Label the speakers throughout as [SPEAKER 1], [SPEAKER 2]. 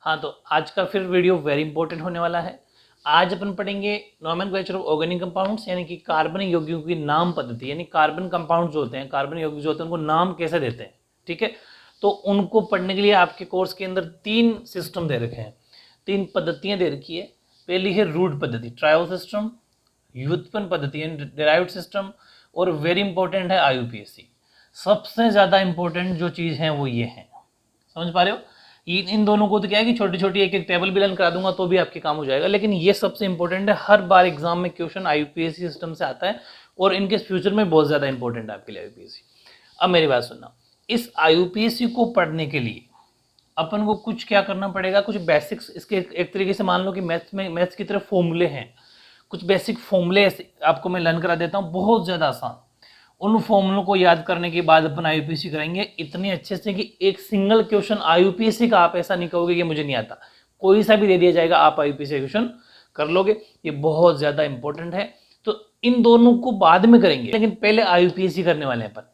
[SPEAKER 1] हाँ, तो आज का फिर वीडियो वेरी इंपॉर्टेंट होने वाला है। आज अपन पढ़ेंगे नोमेनक्लेचर ऑफ ऑर्गेनिक कंपाउंड्स, यानी कि कार्बन यौगिकों की नाम पद्धति, यानी कार्बन कंपाउंड जो होते हैं, कार्बन यौगिक जो होते हैं, उनको नाम कैसे देते हैं। ठीक है, तो उनको पढ़ने के लिए आपके कोर्स के अंदर 3 सिस्टम दे रखे हैं, 3 पद्धतियां दे रखी है। पहली है रूट पद्धति, ट्रायल सिस्टम, व्युत्पन्न पद्धति यानी डिराइव्ड सिस्टम, और वेरी इंपॉर्टेंट है आईयूपीएसी। सबसे ज्यादा इंपॉर्टेंट जो चीज है वो ये है, समझ पा रहे हो। इन दोनों को तो क्या है कि छोटी छोटी एक एक टेबल भी रन करा दूंगा तो भी आपके काम हो जाएगा, लेकिन ये सबसे इंपॉर्टेंट है। हर बार एग्जाम में क्वेश्चन आईयूपीएसी सिस्टम से आता है और इनके फ्यूचर में बहुत ज्यादा इंपॉर्टेंट है आपके लिए आईयूपीएसी। अब मेरी बात सुनना, इस आईयूपीएसी को पढ़ने के लिए अपन को कुछ क्या करना पड़ेगा, कुछ बेसिक्स। इसके एक तरीके से मान लो कि मैथ्स की तरफ फॉर्मूले हैं, कुछ बेसिक फॉर्मूले आपको मैं लर्न करा देता हूँ, बहुत ज्यादा आसान। उन फॉर्मूलों को याद करने के बाद अपन आईयूपीएसी करेंगे इतने अच्छे से कि एक सिंगल क्वेश्चन आईयूपीएसी का आप ऐसा नहीं कहोगे कि मुझे नहीं आता, कोई सा भी दे दिया जाएगा आप आईयूपीएसी क्वेश्चन कर लोगे। ये बहुत ज्यादा इंपॉर्टेंट है। तो इन दोनों को बाद में करेंगे, लेकिन पहले आईयूपीएसी करने वाले हैं अपन।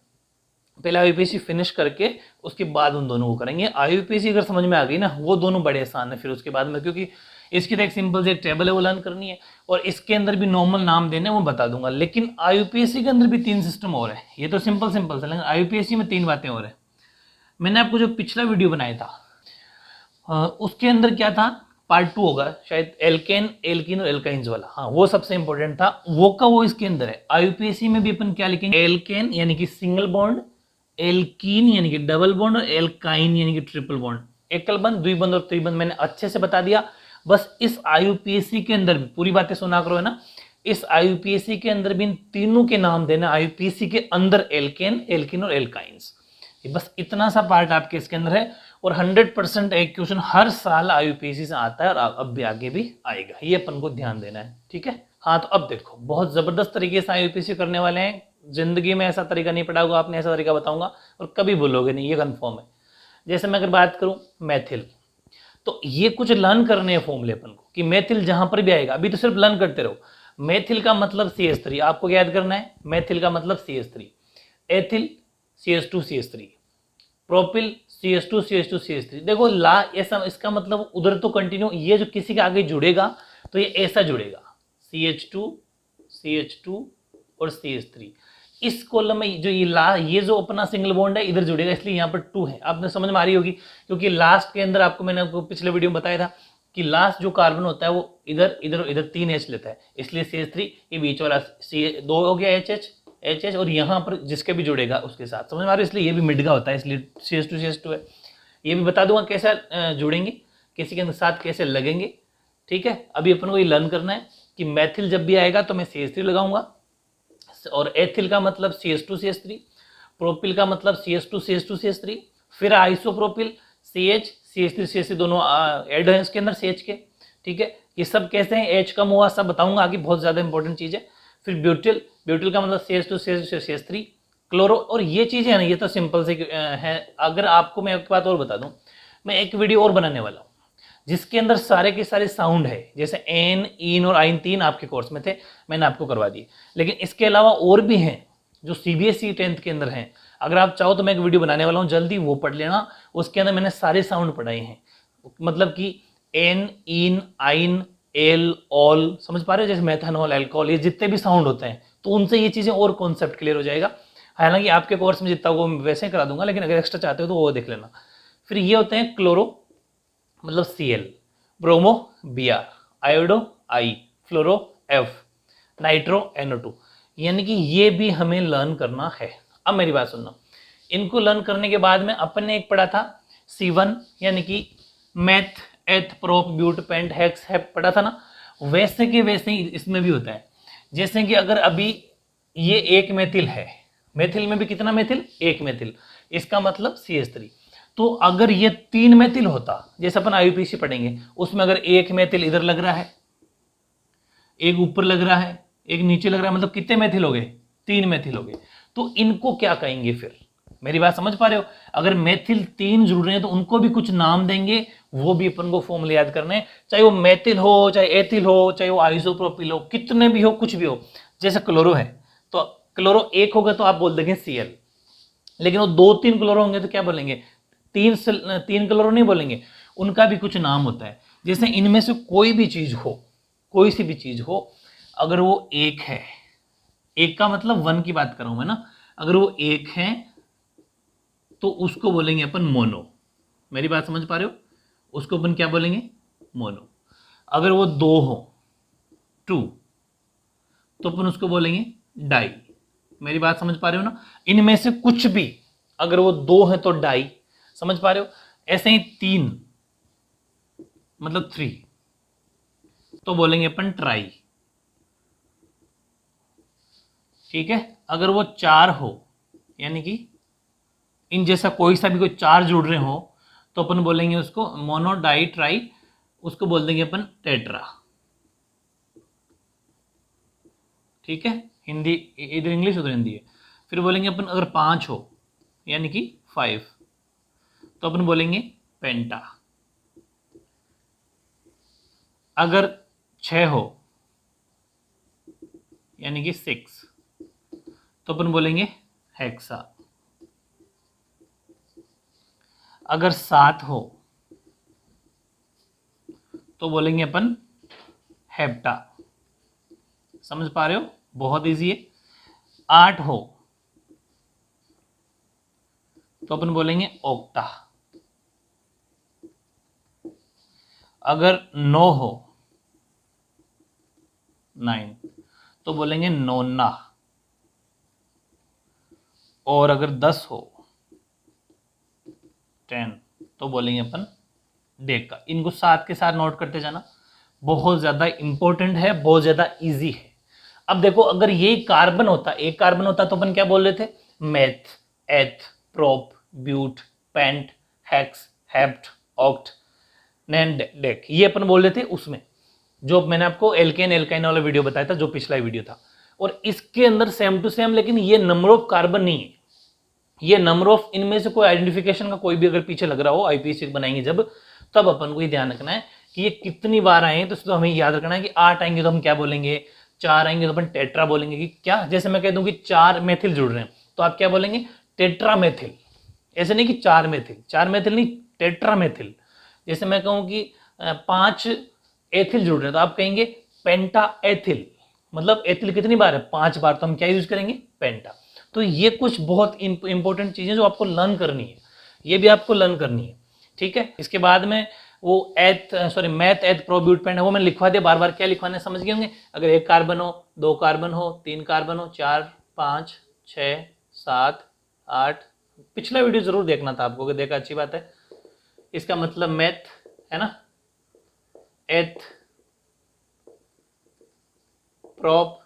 [SPEAKER 1] पहले आईयूपीएसी फिनिश करके उसके बाद उन दोनों को करेंगे। आईयूपीएसी अगर समझ में आ गई ना, वो दोनों बड़े आसान है फिर उसके बाद में, क्योंकि इसकी तो एक सिंपल से एक टेबल है वो लर्न करनी है, और इसके अंदर भी नॉर्मल नाम देने वो बता दूंगा। लेकिन आईयूपीएसी के अंदर भी 3 सिस्टम और है, ये तो सिंपल से, लेकिन आईयूपीएसी में 3 बातें और है। मैंने आपको जो पिछला वीडियो बनाया था उसके अंदर क्या था, पार्ट 2 होगा शायद, एल्केन एल्कीन और एल्काइंस वाला। हाँ, वो सबसे इंपॉर्टेंट था, वो का वो इसके अंदर है। आईयूपीएसी में भी अपन क्या लिखेंगे, एल्केन यानी कि सिंगल बॉन्ड, एल्कीन यानी कि डबल बॉन्ड, और एल्काइन यानी कि ट्रिपल बॉन्ड। एकल बंध, द्विबंध और त्रिबंध मैंने अच्छे से बता दिया। बस इस आईयूपीएसी के अंदर भी पूरी बातें सुना करो, है ना। इस आईयूपीएसी के अंदर भी इन तीनों के नाम देना, आईयूपीएसी के अंदर एल्केन, एल्कीन और एल्काइंस। बस इतना सा पार्ट आपके इसके अंदर है, और 100% एक क्वेश्चन हर साल आईयूपीएसी से आता है, और अब भी आगे भी आएगा, ये अपन को ध्यान देना है। ठीक है, हाँ, तो अब देखो बहुत जबरदस्त तरीके से आईयूपीएसी करने वाले हैं। जिंदगी में ऐसा तरीका नहीं पढ़ा होगा आपने, ऐसा तरीका बताऊंगा और कभी भूलोगे नहीं, ये कंफर्म है। जैसे मैं अगर बात करूं मैथिल, तो ये कुछ लर्न करने हैं फॉर्मूले अपन को, कि मैथिल जहां पर भी आएगा, अभी तो सिर्फ लर्न करते रहो। मैथिल का मतलब CH3 आपको याद करना है, मैथिल का मतलब CH3, ethyl CH2CH3, propyl CH2CH2CH3। देखो ला ऐसा, इसका मतलब उधर तो कंटिन्यू, ये जो किसी के आगे जुड़ेगा तो ये ऐसा जुड़ेगा, CH2 और CH3। इस कॉलम में जो ये जो अपना सिंगल बॉन्ड है इधर जुड़ेगा, इसलिए यहाँ पर 2 है। आपने समझ में आ रही होगी, क्योंकि लास्ट के अंदर मैंने आपको पिछले वीडियो में बताया था कि लास्ट जो कार्बन होता है वो इधर इधर इधर 3 H लेता है, इसलिए CH3, ये बीच वाला C2 हो गया HH, और यहाँ पर जिसके भी जुड़ेगा उसके साथ, समझ में आ रही है, इसलिए ये भी मिड का होता है, इसलिए CH2 है। ये भी बता दूंगा कैसे जुड़ेंगे, किसी के साथ कैसे लगेंगे। ठीक है, अभी अपन को ये लर्न करना है कि मैथिल जब भी आएगा तो मैं CH3 लगाऊंगा, और एथिल का मतलब CH2CH3, प्रोपिल का मतलब CH2CH2CH3, फिर आइसोप्रोपिल CH3CH3 दोनों ऐड है इसके अंदर CH के। ठीक है, ये सब कैसे हैं, H कम हुआ, सब बताऊंगा आगे, बहुत ज्यादा इंपॉर्टेंट चीज है। फिर ब्यूटिल का मतलब CH2CH3, क्लोरो, और ये चीजें है ना, ये तो सिंपल से है। अगर आपको मैं एक बात और बता दूं, मैं एक वीडियो और बनाने वाला हूँ जिसके अंदर सारे के सारे साउंड है, जैसे एन, इन और आइन 3 आपके कोर्स में थे, मैंने आपको करवा दिए। लेकिन इसके अलावा और भी हैं जो CBSE 10th के अंदर हैं। अगर आप चाहो तो मैं एक वीडियो बनाने वाला हूँ जल्दी, वो पढ़ लेना। उसके अंदर मैंने सारे साउंड पढ़ाए हैं, मतलब कि एन, इन, आइन, एल, ऑल, समझ पा रहे हो, जैसे मेथनॉल, एल्कोहल, ये जितने भी साउंड होते हैं, तो उनसे ये चीजें और कॉन्सेप्ट क्लियर हो जाएगा। हालांकि आपके कोर्स में जितना वो वैसे ही करा दूंगा, लेकिन अगर एक्स्ट्रा चाहते हो तो वो देख लेना। फिर ये होते हैं क्लोरो मतलब Cl, bromo Br, iodo I, fluoro F, nitro NO2, यानी कि ये भी हमें लर्न करना है। अब मेरी बात सुनना, इनको लर्न करने के बाद में अपन ने एक पढ़ा था C1, यानी कि math, eth, prop, but, pent, hex, हेप पढ़ा था ना, वैसे के वैसे ही इसमें भी होता है। जैसे कि अगर अभी ये एक मेथिल है, मेथिल में भी कितना मेथिल, एक मेथिल, इसका मतलब CH3। तो अगर ये 3 मेथिल होता, जैसे अपन आईयूपीएसी पढ़ेंगे, उसमें अगर एक मेथिल इधर लग रहा है, एक ऊपर लग रहा है, एक नीचे लग रहा है, मतलब कितने मेथिल हो गए, 3 मेथिल हो गए। तो इनको क्या कहेंगे फिर, मेरी बात समझ पा रहे हो। अगर मेथिल 3 जुड़ रहे हैं तो उनको भी कुछ नाम देंगे, वो भी अपन को फॉर्मूले याद करने हैं, चाहे वो मेथिल हो, चाहे एथिल हो, चाहे वो आइसोप्रोपिल हो, कितने भी हो, कुछ भी हो। जैसे क्लोरो है, तो क्लोरो एक होगा तो आप बोल देंगे Cl, लेकिन वो 2-3 क्लोरो होंगे तो क्या बोलेंगे, तीन क्लोरो नहीं बोलेंगे, उनका भी कुछ नाम होता है। जैसे इनमें से कोई भी चीज हो, कोई सी भी चीज हो, अगर वो एक है, एक का मतलब वन की बात कर रहा हूं मैं ना, अगर वो एक है तो उसको बोलेंगे अपन मोनो। मेरी बात समझ पा रहे हो? उसको अपन क्या बोलेंगे? मोनो। अगर वो दो हो, टू, तो अपन उसको बोलेंगे डाई। मेरी बात समझ पा रहे हो ना? इनमें से कुछ भी अगर वो दो है तो डाई, समझ पा रहे हो? ऐसे ही तीन मतलब थ्री, तो बोलेंगे अपन ट्राई। ठीक है? अगर वो चार हो, यानी कि इन जैसा कोई सा भी कोई चार जुड़ रहे हो, तो अपन बोलेंगे उसको मोनो, डाई, ट्राई, उसको बोल देंगे अपन टेट्रा। ठीक है? हिंदी, इधर इंग्लिश उधर हिंदी है। फिर बोलेंगे अपन अगर पांच हो, यानी कि फाइव, तो अपन बोलेंगे पेंटा। अगर छह हो, यानी कि सिक्स, तो अपन बोलेंगे हेक्सा। अगर सात हो, तो बोलेंगे अपन हेप्टा। समझ पा रहे हो? बहुत इजी है। आठ हो, तो अपन बोलेंगे ओक्टा। अगर नौ हो, नाइन, तो बोलेंगे नोना। और अगर 10 हो, 10, तो बोलेंगे अपन डेका। इनको साथ के साथ नोट करते जाना, बहुत ज्यादा इंपॉर्टेंट है, बहुत ज्यादा इजी है। अब देखो, अगर ये कार्बन होता, एक कार्बन होता, तो अपन क्या बोल रहे थे? Meth, eth, prop, but, pent, hex, hept, oct, non, dec, ये अपन बोल रहे थे उसमें, जो मैंने आपको एल्केन एल्काइन वाला वीडियो बताया था, जो पिछला वीडियो था। और इसके अंदर सेम टू सेम, लेकिन ये नंबर ऑफ कार्बन नहीं है, ये नंबर ऑफ, इनमें से कोई आइडेंटिफिकेशन का कोई भी अगर पीछे लग रहा हो, आईपीसी बनाएंगे जब, तब अपन को ये ध्यान रखना है कि ये कितनी बार आए हैं। तो हमें याद रखना है कि आठ आएंगे तो हम क्या बोलेंगे, चार आएंगे तो अपन टेट्रा बोलेंगे। कि क्या, जैसे मैं कह दूं कि चार मेथिल जुड़ रहे हैं, तो आप क्या बोलेंगे? Tetra methyl. ऐसे नहीं कि चार मेथिल, चार मेथिल नहीं, टेट्रा मेथिल। जैसे मैं कहूं कि पांच एथिल जुड़ रहे हैं, तो आप कहेंगे पेंटा एथिल। मतलब एथिल कितनी बार है? पांच बार, तो हम क्या यूज करेंगे? पेंटा। तो ये कुछ बहुत इंपॉर्टेंट चीजें जो आपको लर्न करनी है, ये भी आपको लर्न करनी है। ठीक है? इसके बाद में वो एथ, सॉरी, मैथ, एथ, प्रोब्यूट, पेंट है, वो मैंने लिखवा दिया, बार बार क्या लिखवाने समझ गए होंगे। अगर एक कार्बन हो, दो कार्बन हो, तीन कार्बन हो, चार, पांच, छः, सात, आठ, पिछला वीडियो जरूर देखना था आपको, देखा, अच्छी बात है। इसका मतलब मैथ है ना, एथ, प्रोप,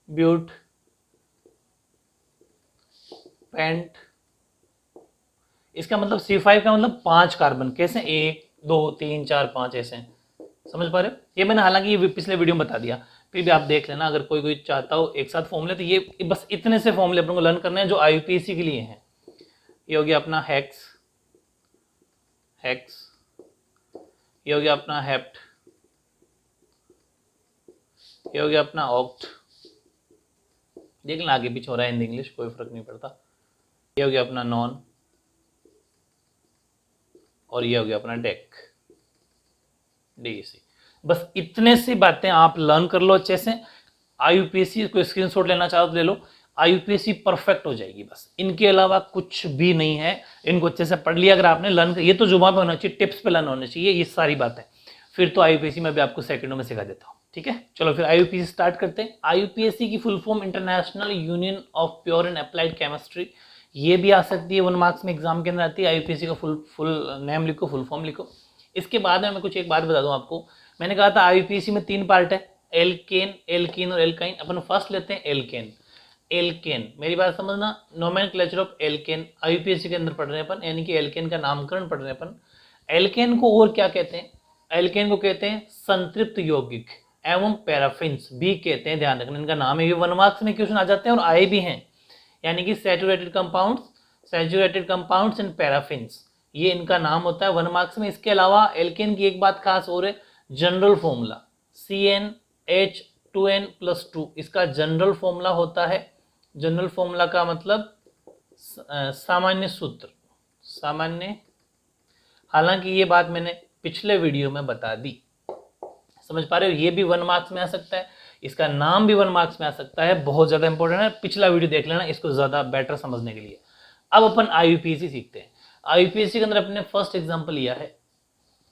[SPEAKER 1] ब्यूट, पेंट। इसका मतलब C5 का मतलब पांच कार्बन। कैसे? एक, दो, तीन, चार, पांच, ऐसे। समझ पा रहे हो? ये मैंने हालांकि ये पिछले वीडियो में बता दिया, फिर भी आप देख लेना, अगर कोई कोई चाहता हो एक साथ फॉर्मूले, तो ये बस इतने से फॉर्मूले अपन को लर्न करने हैं जो IUPAC के लिए हैं। ये हो गया अपना हेक्स, हेक्स, ये हो गया अपना हेप्ट, ये हो गया अपना ऑक्ट। देख लेना आगे पीछे हो रहा है हिंदी इंग्लिश, कोई फर्क नहीं पड़ता। ये हो गया अपना नॉन, और ये हो गया अपना डेक, DEC। बस इतने सी बातें आप लर्न कर लो अच्छे से। IUPAC को स्क्रीनशॉट लेना चाहो तो ले लो, IUPAC परफेक्ट हो जाएगी। बस इनके अलावा कुछ भी नहीं है। इनको अच्छे से पढ़ लिया अगर आपने, लर्न कर, ये तो जुबान पे होना चाहिए, टिप्स पे लर्न होना चाहिए, ये सारी बातें। फिर तो IUPAC में भी आपको सेकंडों में सिखा देता हूँ। ठीक है? चलो फिर IUPAC स्टार्ट करते हैं। IUPAC की full form international union of pure and applied chemistry. ये भी आ सकती है, 1 मार्क्स में एग्जाम के अंदर आती है। IUPAC का फुल नेम लिखो, फुल फॉर्म लिखो। इसके बाद में मैं कुछ एक बात बता दूं आपको। मैंने कहा था IUPAC में 3 पार्ट है, एल्केन, एल्कीन और एल्काइन। अपन फर्स्ट लेते हैं एल्केन। एल्केन, मेरी बात समझना, नोमेनक्लेचर ऑफ एल्केन IUPAC के अंदर पढ़ रहे हैं अपन, यानी कि एल्केन का नामकरण पढ़ रहे हैं अपन। एल्केन को और क्या कहते हैं? एल्केन को कहते हैं संतृप्त यौगिक एवं पैराफिन्स भी कहते हैं। ध्यान रखना, इनका नाम है, ये 1 मार्क्स में क्वेश्चन आ जाते हैं और आए भी हैं। यानी कि saturated compounds, saturated compounds and paraffins, ये इनका नाम होता है 1 मार्क्स में। इसके अलावा एल्केन की एक बात खास और है, जनरल फॉर्मूला CnH2n+2, इसका जनरल फॉर्मूला होता है। जनरल फॉर्मूला का मतलब सामान्य सूत्र, सामान्य। हालांकि ये बात मैंने पिछले वीडियो में बता दी, समझ पा रहे हो। ये भी 1 मार्क्स में आ सकता है, इसका नाम भी 1 मार्क्स में आ सकता है, बहुत ज्यादा इंपॉर्टेंट है। पिछला वीडियो देख लेना इसको ज्यादा बेटर समझने के लिए। अब अपन IUPAC सीखते हैं। IUPAC के अंदर अपने फर्स्ट एग्जाम्पल लिया है,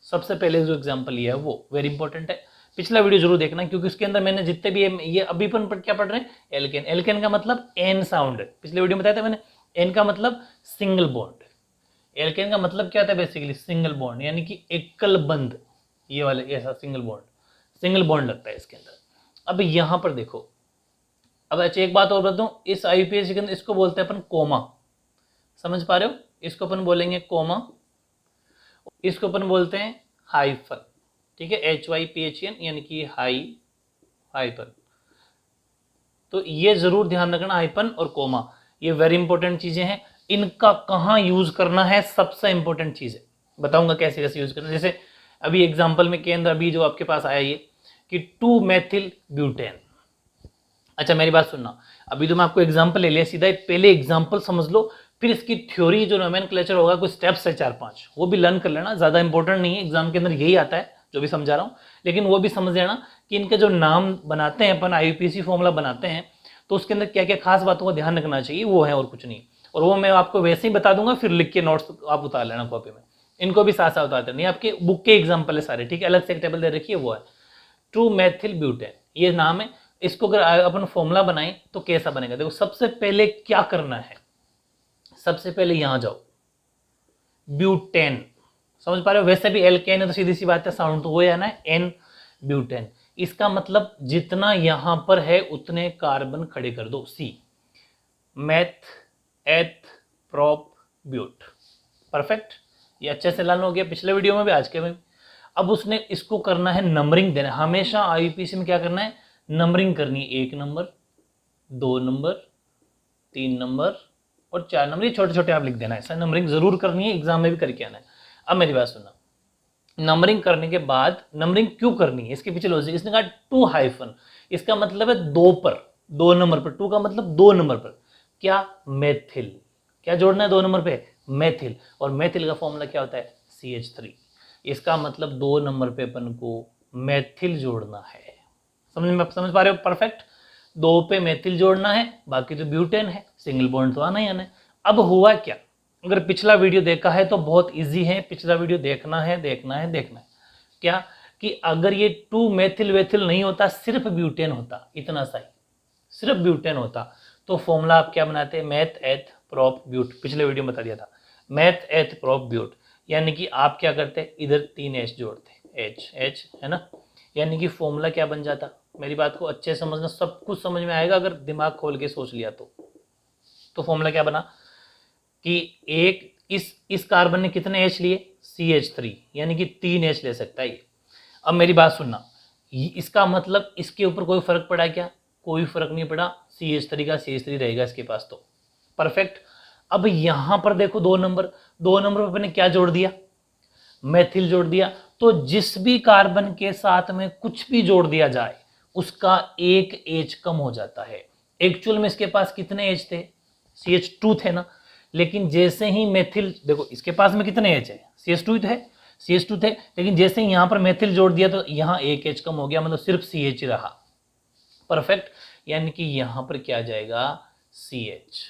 [SPEAKER 1] सबसे पहले जो एग्जाम्पल लिया है वो वेरी इंपॉर्टेंट है। पिछला वीडियो जरूर देखना, क्योंकि उसके अंदर मैंने जितने भी ये अभी अपन क्या पढ़ रहे हैं, एल्केन। एल्केन का मतलब एन साउंड है, पिछले वीडियो में बताया था मैंने। एन का मतलब सिंगल बॉन्ड, एल्केन का मतलब क्या होता है बेसिकली, सिंगल बॉन्ड, यानी कि एकल बंध। ये वाले ऐसा सिंगल बॉन्ड लगता है इसके अंदर। अब यहां पर देखो, अब अच्छा एक बात और बताऊं, इस IUPAC के अंदर इसको बोलते हैं अपन कोमा, समझ पा रहे हो। इसको अपन बोलेंगे कोमा, इसको अपन बोलते हैं हाइफन, ठीक है, HYPHEN, यानी कि हाइफन। तो ये जरूर ध्यान रखना, हाइफन और कोमा, ये वेरी इंपॉर्टेंट चीजें हैं। इनका कहाँ यूज करना है सबसे इंपॉर्टेंट चीज है, बताऊंगा कैसे कैसे यूज करना। जैसे अभी एग्जाम्पल में के अंदर अभी जो आपके पास आया ये कि 2 मेथिल ब्यूटेन। अच्छा मेरी बात सुनना, अभी तो मैं आपको एग्जाम्पल ले लिया सीधा, पहले एग्जाम्पल समझ लो, फिर इसकी थ्योरी जो नोमेनक्लेचर होगा, कुछ स्टेप्स है 4-5, वो भी लर्न कर लेना। ज्यादा इंपॉर्टेंट नहीं है, एग्जाम के अंदर यही आता है जो भी समझा रहा हूँ, लेकिन वो भी समझ लेना कि इनके जो नाम बनाते हैं अपन, IUPAC फॉर्मूला बनाते हैं, तो उसके अंदर क्या क्या खास बातों का ध्यान रखना चाहिए, वो है और कुछ नहीं। और वो मैं आपको वैसे ही बता दूंगा, फिर लिख के नोट्स आप उतार लेना कॉपी में, इनको भी साथ साथ उतार देना। आपके बुक के एग्जाम्पल है सारे, ठीक है, अलग से एक टेबल दे रखिए, वो है 2 मेथिल ब्यूटेन, ये नाम है। इसको अगर अपन फॉर्मूला बनाएं तो कैसा बनेगा, देखो सबसे पहले क्या करना है, सबसे पहले यहां जाओ, ब्यूटेन, समझ पा रहे हो। वैसे भी एल्केन है तो सीधी सी बात है, साउंड तो वो है ना, एन ब्यूटेन। इसका मतलब जितना यहां पर है उतने कार्बन खड़े कर दो, C, meth eth prop but, perfect. ये अच्छे से लर्न हो गया पिछले वीडियो में भी, आज के में भी। अब उसने इसको करना है नंबरिंग देना, हमेशा IUPAC में क्या करना है, नंबरिंग करनी है, 1 नंबर, 2 नंबर, 3 नंबर और 4 नंबर, ये छोटे छोटे आप लिख देना, ऐसा नंबरिंग जरूर करनी है, एग्जाम में भी करके आना है। अब मेरी बात सुनना, नंबरिंग करने के बाद, नंबरिंग क्यों करनी है, इसके पीछे लॉजिक, इसने कहा 2 हाइफन, इसका मतलब है 2 पर, 2 नंबर पर, 2 का मतलब 2 नंबर पर क्या, मेथिल, क्या जोड़ना है 2 नंबर पे, मेथिल। और मेथिल का फॉर्मूला क्या होता है, CH3। इसका मतलब 2 नंबर पे अपन को मेथिल जोड़ना है, समझ पा रहे हो, परफेक्ट। 2 पे मेथिल जोड़ना है, बाकी तो ब्यूटेन है, सिंगल बॉन्ड तो आना ही आना है। अब हुआ क्या, अगर पिछला वीडियो देखा है तो बहुत इजी है, पिछला वीडियो देखना है। क्या कि अगर ये 2 मेथिल वेथिल नहीं होता, सिर्फ ब्यूटेन होता, इतना सा ही, सिर्फ ब्यूटेन होता, तो फॉर्मूला आप क्या बनाते हैं, मेथ एथ प्रोप ब्यूट, पिछले वीडियो में बता दिया था, मेथ एथ प्रोप ब्यूट। यानी कि आप क्या करते, इधर 3 H जोड़ते, H है ना, यानी कि फॉर्मूला क्या बन जाता, मेरी बात को अच्छे समझना, सब कुछ समझ में आएगा अगर दिमाग खोल के सोच लिया तो फॉर्मूला क्या बना कि एक इस कार्बन ने कितने H लिए, CH3, यानी कि 3 H ले सकता है ये। अब मेरी बात सुनना, इसका मतलब इसके ऊपर कोई फर्क पड़ा क्या, कोई फर्क नहीं पड़ा, CH3 का CH3 रहेगा इसके पास, तो परफेक्ट। अब यहां पर देखो 2 नंबर पर अपने क्या जोड़ दिया, मेथिल जोड़ दिया। तो जिस भी कार्बन के साथ में कुछ भी जोड़ दिया जाए उसका 1 H कम हो जाता है। एक्चुअल में इसके पास कितने H थे, CH2 थे ना, लेकिन जैसे ही मेथिल, देखो इसके पास में कितने H है, CH2 थे, लेकिन जैसे ही यहां पर मेथिल जोड़ दिया तो यहां 1 H कम हो गया, मतलब सिर्फ CH ही रहा, परफेक्ट। यानी कि यहां पर क्या जाएगा, CH,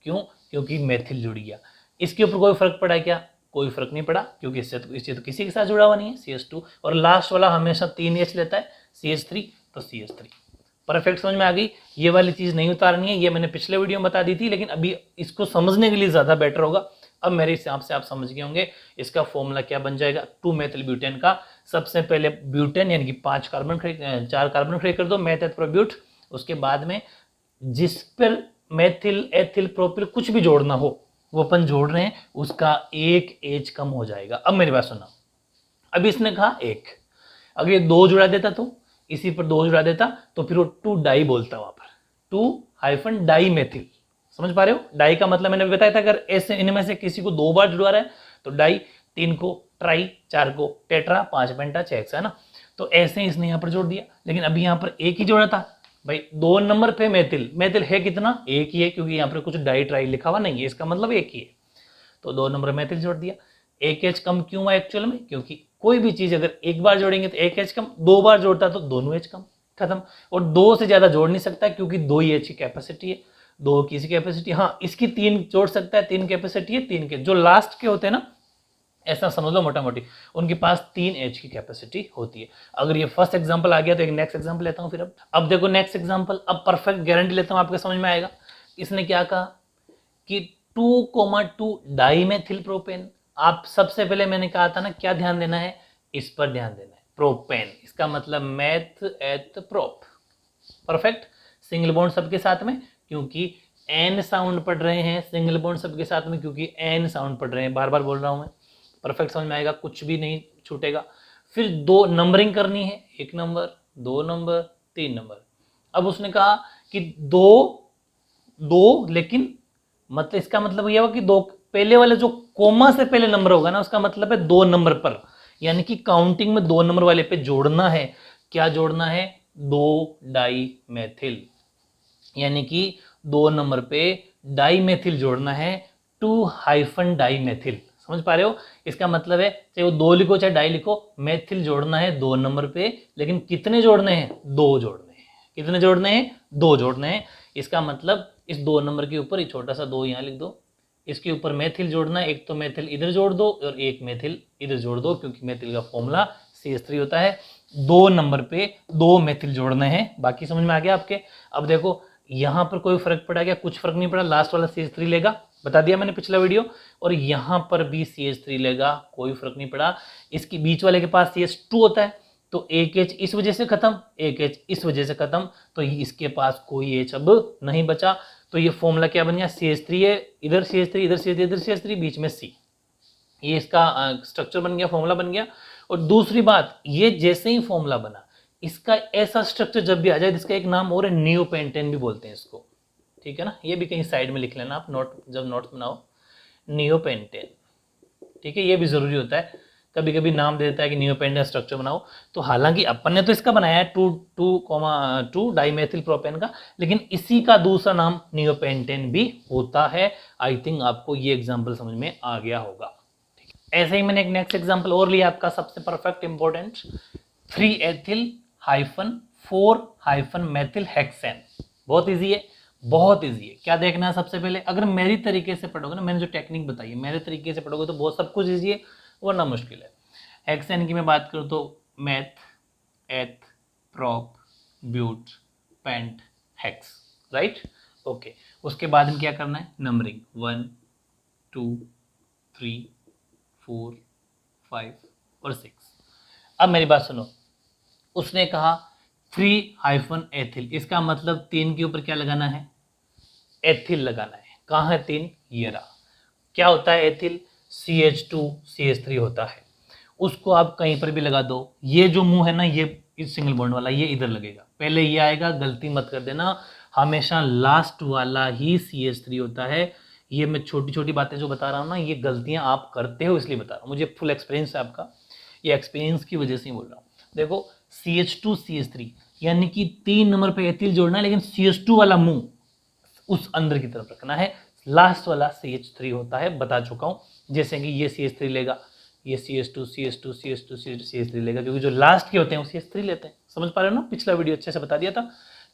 [SPEAKER 1] क्यों, क्योंकि मेथिल जुड़ गया। इसके ऊपर कोई फर्क पड़ा क्या, कोई फर्क नहीं पड़ा, क्योंकि इससे तो किसी के साथ जुड़ा हुआ नहीं है, CH2। और लास्ट वाला हमेशा 3 H लेता है, CH3, तो CH3, परफेक्ट। समझ में आ गई, ये वाली चीज नहीं उतारनी है, ये मैंने पिछले वीडियो में बता दी थी, लेकिन अभी इसको समझने के लिए ज्यादा बेटर होगा। अब मेरे हिसाब से आप समझ गए होंगे इसका फॉर्मूला क्या बन जाएगा, 2 मेथिल ब्यूटेन का। सबसे पहले ब्यूटेन यानी कि 4 कार्बन खड़े कर दो, मेथ एथ प्रोब्यूट। उसके बाद में जिस पर मेथिल एथिल प्रोपिल कुछ भी जोड़ना हो वो अपन जोड़ रहे हैं, उसका 1 H कम हो जाएगा। अब मेरी बात सुना, अभी इसने कहा 1, अगर ये 2 जुड़ा देता तो इसी पर 2 जुड़ा देता तो फिर वो 2 डाई बोलता, वहां पर 2 डाई मेथिल, समझ पा रहे हो। डाई का मतलब मैंने बताया था, अगर ऐसे इनमें से किसी को 2 बार जुड़ा रहा है तो डाई, 3 को ट्राई, 4 को टेट्रा, 5 पेंटा, 6 हेक्सा, है ना। तो ऐसे इसने यहां पर जोड़ दिया, लेकिन अभी यहां पर 1 ही जोड़ा था भाई। 2 नंबर पे मेथिल है कितना, 1 ही है, क्योंकि यहां पर कुछ डाई ट्राई लिखा हुआ नहीं है, इसका मतलब 1 ही है। तो 2 नंबर मेथिल जोड़ दिया। एक एच कम क्यों हुआ एक्चुअल में, क्योंकि कोई भी चीज अगर एक बार जोड़ेंगे तो एक एच कम, 2 बार जोड़ता तो दोनों एच कम, खत्म। और 2 से ज्यादा जोड़ नहीं सकता क्योंकि 2 ही एच की कैपेसिटी है, 2 की कैपेसिटी। हाँ, इसकी 3 जोड़ सकता है, 3 कैपेसिटी है, 3 के जो लास्ट के होते हैं ना, ऐसा समझ लो मोटा मोटी, उनके पास 3 एच की कैपेसिटी होती है। अगर ये फर्स्ट एग्जांपल आ गया तो एक नेक्स्ट एग्जांपल लेता हूं फिर। अब देखो नेक्स्ट एग्जांपल, अब परफेक्ट गारंटी लेता हूं आपके समझ में आएगा। इसने क्या कहा कि 2,2 डाइमेथिल प्रोपेन। आप सबसे पहले मैंने कहा था ना, क्या ध्यान देना है, इस पर ध्यान देना है, प्रोपेन, इसका मतलब math eth prop. Perfect. Single bond सबके साथ में क्योंकि एन साउंड पढ़ रहे हैं, सिंगल बॉन्ड सबके साथ में क्योंकि एन साउंड पढ़ रहे हैं, बार बार बोल रहा हूं मैं। परफेक्ट समझ में आएगा, कुछ भी नहीं छूटेगा। फिर 2 नंबरिंग करनी है, 1 नंबर, 2 नंबर, 3 नंबर। अब उसने कहा कि 2 लेकिन मतलब इसका मतलब यह हुआ कि 2 पहले वाले जो कोमा से पहले नंबर होगा ना, उसका मतलब है 2 नंबर पर, यानी कि काउंटिंग में 2 नंबर वाले पे जोड़ना है। क्या जोड़ना है, 2 डाइमेथिल, यानी कि 2 नंबर पे डाइमेथिल जोड़ना है, 2 हाइफन डाइमेथिल। समझ पा रहे हो, इसका मतलब है चाहे वो 2 लिखो चाहे डाई लिखो, मेथिल जोड़ना है 2 नंबर पे, लेकिन कितने जोड़ने हैं, 2 जोड़ने हैं। कितने जोड़ने हैं, 2 जोड़ने हैं। इसका मतलब इस 2 नंबर के ऊपर ये छोटा सा 2 यहाँ लिख दो, इसके ऊपर मेथिल जोड़ना है, एक तो मेथिल इधर जोड़ दो और एक मेथिल इधर जोड़ दो, क्योंकि मेथिल का फॉर्मूला CH3 होता है। 2 नंबर पे 2 मेथिल जोड़ने हैं। बाकी समझ में आ गया आपके। अब देखो यहां पर कोई फर्क पड़ा क्या, कुछ फर्क नहीं पड़ा, लास्ट वाला CH3 लेगा, बता दिया मैंने पिछला वीडियो। और यहां पर भी CH3 लेगा, कोई फर्क नहीं पड़ा। इसके बीच वाले के पास CH2 होता है, तो एक एच इस वजह से खत्म, एक एच इस वजह से खत्म, तो इसके पास कोई एच अब नहीं बचा। तो ये फॉर्मूला क्या बन गया, CH3 है, इधर CH3, इधर CH3, इधर CH3, बीच में C। ये इसका स्ट्रक्चर बन गया, फॉर्मूला बन गया। और दूसरी बात, ये जैसे ही फॉर्मूला बना, इसका ऐसा स्ट्रक्चर जब भी आ जाए, इसका एक नाम और है, नियोपेंटेन भी बोलते हैं इसको, ठीक है ना। ये भी कहीं साइड में लिख लेना आप, नोट जब नोट्स बनाओ, नियोपेंटेन, ठीक है, ये भी जरूरी होता है। कभी कभी नाम दे देता है कि नियोपेंटेन स्ट्रक्चर बनाओ, तो हालांकि अपन ने तो इसका बनाया है 2 डाइमेथिल प्रोपेन का, लेकिन इसी का दूसरा नाम नियोपेंटेन भी होता है। आई थिंक आपको ये एग्जाम्पल समझ में आ गया होगा। ऐसे ही मैंने एक नेक्स्ट एग्जांपल और लिया आपका, सबसे perfect important, 3 ethyl hyphen 4 hyphen methyl hexane. बहुत इजी है, बहुत इजी है। क्या देखना है सबसे पहले, अगर मेरी तरीके से पढ़ोगे ना, मैंने जो टेक्निक बताई है मेरे तरीके से पढ़ोगे तो बहुत सब कुछ इजी है, वरना मुश्किल है। हेक्सेन की मैं बात करूँ तो meth eth prop but pent hex, right, okay. उसके बाद में क्या करना है, नंबरिंग 1 2 3 4 5 और 6। अब मेरी बात सुनो, उसने कहा 3 हाइफन एथिल, इसका मतलब 3 के ऊपर क्या लगाना है, एथिल लगाना है। कहाँ है 3, ये रहा। क्या होता है एथिल, CH2 CH3 होता है। उसको आप कहीं पर भी लगा दो, ये जो मुंह है ना, ये इस सिंगल बॉन्ड वाला ये इधर लगेगा, पहले ये आएगा, गलती मत कर देना, हमेशा लास्ट वाला ही CH3 होता है। ये मैं छोटी छोटी बातें जो बता रहा हूँ ना, ये गलतियां आप करते हो इसलिए बता रहा हूँ, मुझे फुल एक्सपीरियंस है आपका, ये एक्सपीरियंस की वजह से ही बोल रहा हूँ। देखो CH2 CH3 यानी कि 3 नंबर पे एथिल जोड़ना है, लेकिन CH2 वाला मुंह उस अंदर की तरफ रखना है, लास्ट वाला CH3 होता है, बता चुका हूं। जैसे कि ये CH3 लेगा, ये CH2 CH2 CH2 CH3 लेगा, क्योंकि जो लास्ट के होते हैं वो CH3 लेते हैं। समझ पा रहे हो ना, पिछला वीडियो अच्छे से बता दिया था,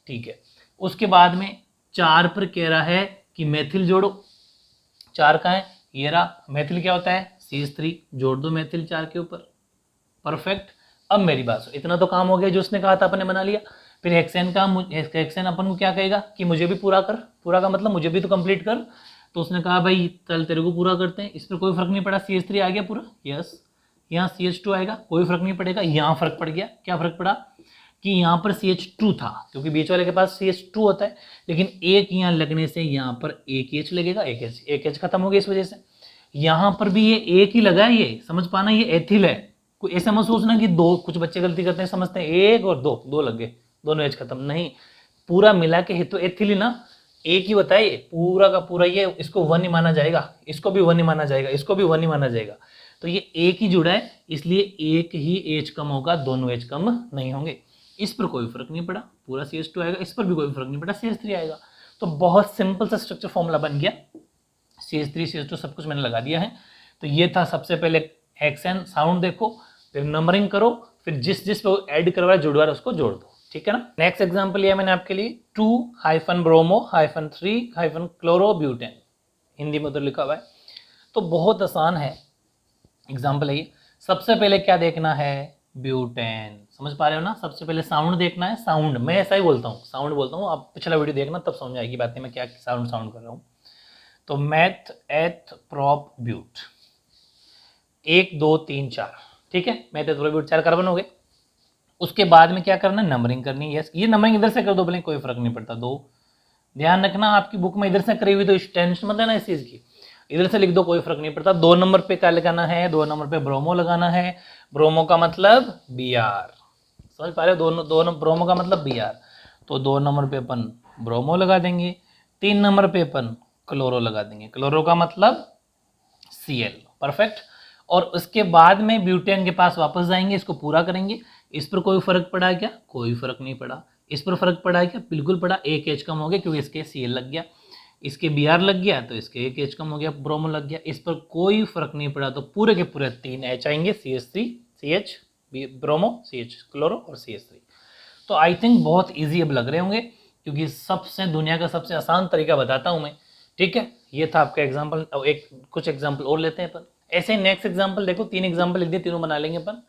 [SPEAKER 1] ठीक है। उसके बाद में 4 पर कह रहा है कि मेथिल जोड़ो, 4 का है, ये रहा। मेथिल क्या होता है, CH3, जोड़ दो मेथिल 4 के ऊपर, परफेक्ट। अब मेरी बात सुन, इतना तो काम हो गया जो उसने कहा था, अपने बना लिया। फिर हेक्सेन का, हेक्सेन अपन को क्या कहेगा कि मुझे भी पूरा कर, पूरा का मतलब मुझे भी तो कंप्लीट कर। तो उसने कहा भाई चल तेरे को पूरा करते हैं, इस पर कोई फर्क नहीं पड़ा, CH3 आ गया पूरा, यस। यहाँ CH2 आएगा, कोई फर्क नहीं पड़ेगा। यहाँ फर्क पड़ गया, क्या फर्क पड़ा कि यहाँ पर CH2 था, क्योंकि बीच वाले के पास CH2 होता है, लेकिन एक यहाँ लगने से यहाँ पर एक H लगेगा, एक H खत्म हो गया इस वजह से। यहाँ पर भी ये एक ही लगा है, ये समझ पाना, ये एथिल है। कोई ऐसा मत सोचना कि 2, कुछ बच्चे गलती करते हैं, समझते हैं 1 और 2 लग गए, दोनों एच खत्म, नहीं, पूरा मिला के तो एथिल ही ना, एक ही होता है ये, पूरा का पूरा ये, इसको 1 ही माना जाएगा, इसको भी 1 ही माना जाएगा, इसको भी 1 ही माना जाएगा। तो ये एक ही जुड़ा है, इसलिए एक ही एच कम होगा, दोनों एच कम नहीं होंगे। इस पर कोई फर्क नहीं पड़ा, पूरा CH2 आएगा, इस पर भी कोई फर्क नहीं पड़ा, CH3 आएगा। तो बहुत सिंपल सा स्ट्रक्चर फॉर्मूला बन गया, CH3 CH2 सब कुछ मैंने लगा दिया है। तो ये था सबसे पहले हेक्सेन साउंड देखो, फिर नंबरिंग करो, फिर जिस जिस पे ऐड करवा जुड़वा रहा उसको जोड़ दो, ठीक है ना। नेक्स्ट एग्जांपल लिया मैंने आपके लिए 2-ब्रोमो-3-क्लोरोब्यूटेन, हिंदी में उधर लिखा हुआ है। तो बहुत आसान है एग्जाम्पल है ये। सबसे पहले क्या देखना है, ब्यूटेन, समझ पा रहे हो ना। सबसे पहले साउंड देखना है, साउंड मैं ऐसा ही बोलता हूँ, साउंड बोलता हूँ, आप पिछला वीडियो देखना तब समझ आएगी बातें मैं क्या साउंड साउंड कर रहा हूँ। तो मैथ एथ प्रोप ब्यूट, 1 2 3 4, ठीक है, मैथ एथ प्रोप ब्यूट 4 कार्बन हो गए। उसके बाद में क्या करना है, नंबरिंग करनी है। यस, ये नंबरिंग इधर से कर दो बोले कोई फर्क नहीं पड़ता। 2 ध्यान रखना, आपकी बुक में इधर से करी हुई तो टेंशन मत लेना इस चीज की, इधर से लिख दो कोई फर्क नहीं पड़ता। 2 नंबर पे क्या लगाना है, 2 नंबर पे ब्रोमो लगाना है। ब्रोमो का मतलब Br, समझ पा रहे हो, दोनों ब्रोमो का मतलब Br। तो 2 नंबर पे अपन ब्रोमो लगा देंगे, 3 नंबर पे अपन क्लोरो लगा देंगे, क्लोरो का मतलब Cl, परफेक्ट। और उसके बाद में ब्यूटेन के पास वापस जाएंगे, इसको पूरा करेंगे। इस पर कोई फर्क पड़ा क्या, कोई फर्क नहीं पड़ा। इस पर फर्क पड़ा क्या, बिल्कुल पड़ा, एक एच कम हो गया क्योंकि इसके Cl लग गया, इसके Br लग गया तो इसके एक एच कम हो गया, ब्रोमो लग गया। इस पर कोई फर्क नहीं पड़ा, तो पूरे के पूरे 3 एच आएंगे, CH3 CH bromo CH chloro और CH3। तो आई थिंक बहुत इजी अब लग रहे होंगे क्योंकि सबसे दुनिया का सबसे आसान तरीका बताता हूं मैं, ठीक है। ये था आपका एग्जाम्पल। एक कुछ एग्जाम्पल और लेते हैं अपन। ऐसे नेक्स्ट एग्जाम्पल देखो, 3 एग्जाम्पल लिख दिए, तीनों बना लेंगे अपन।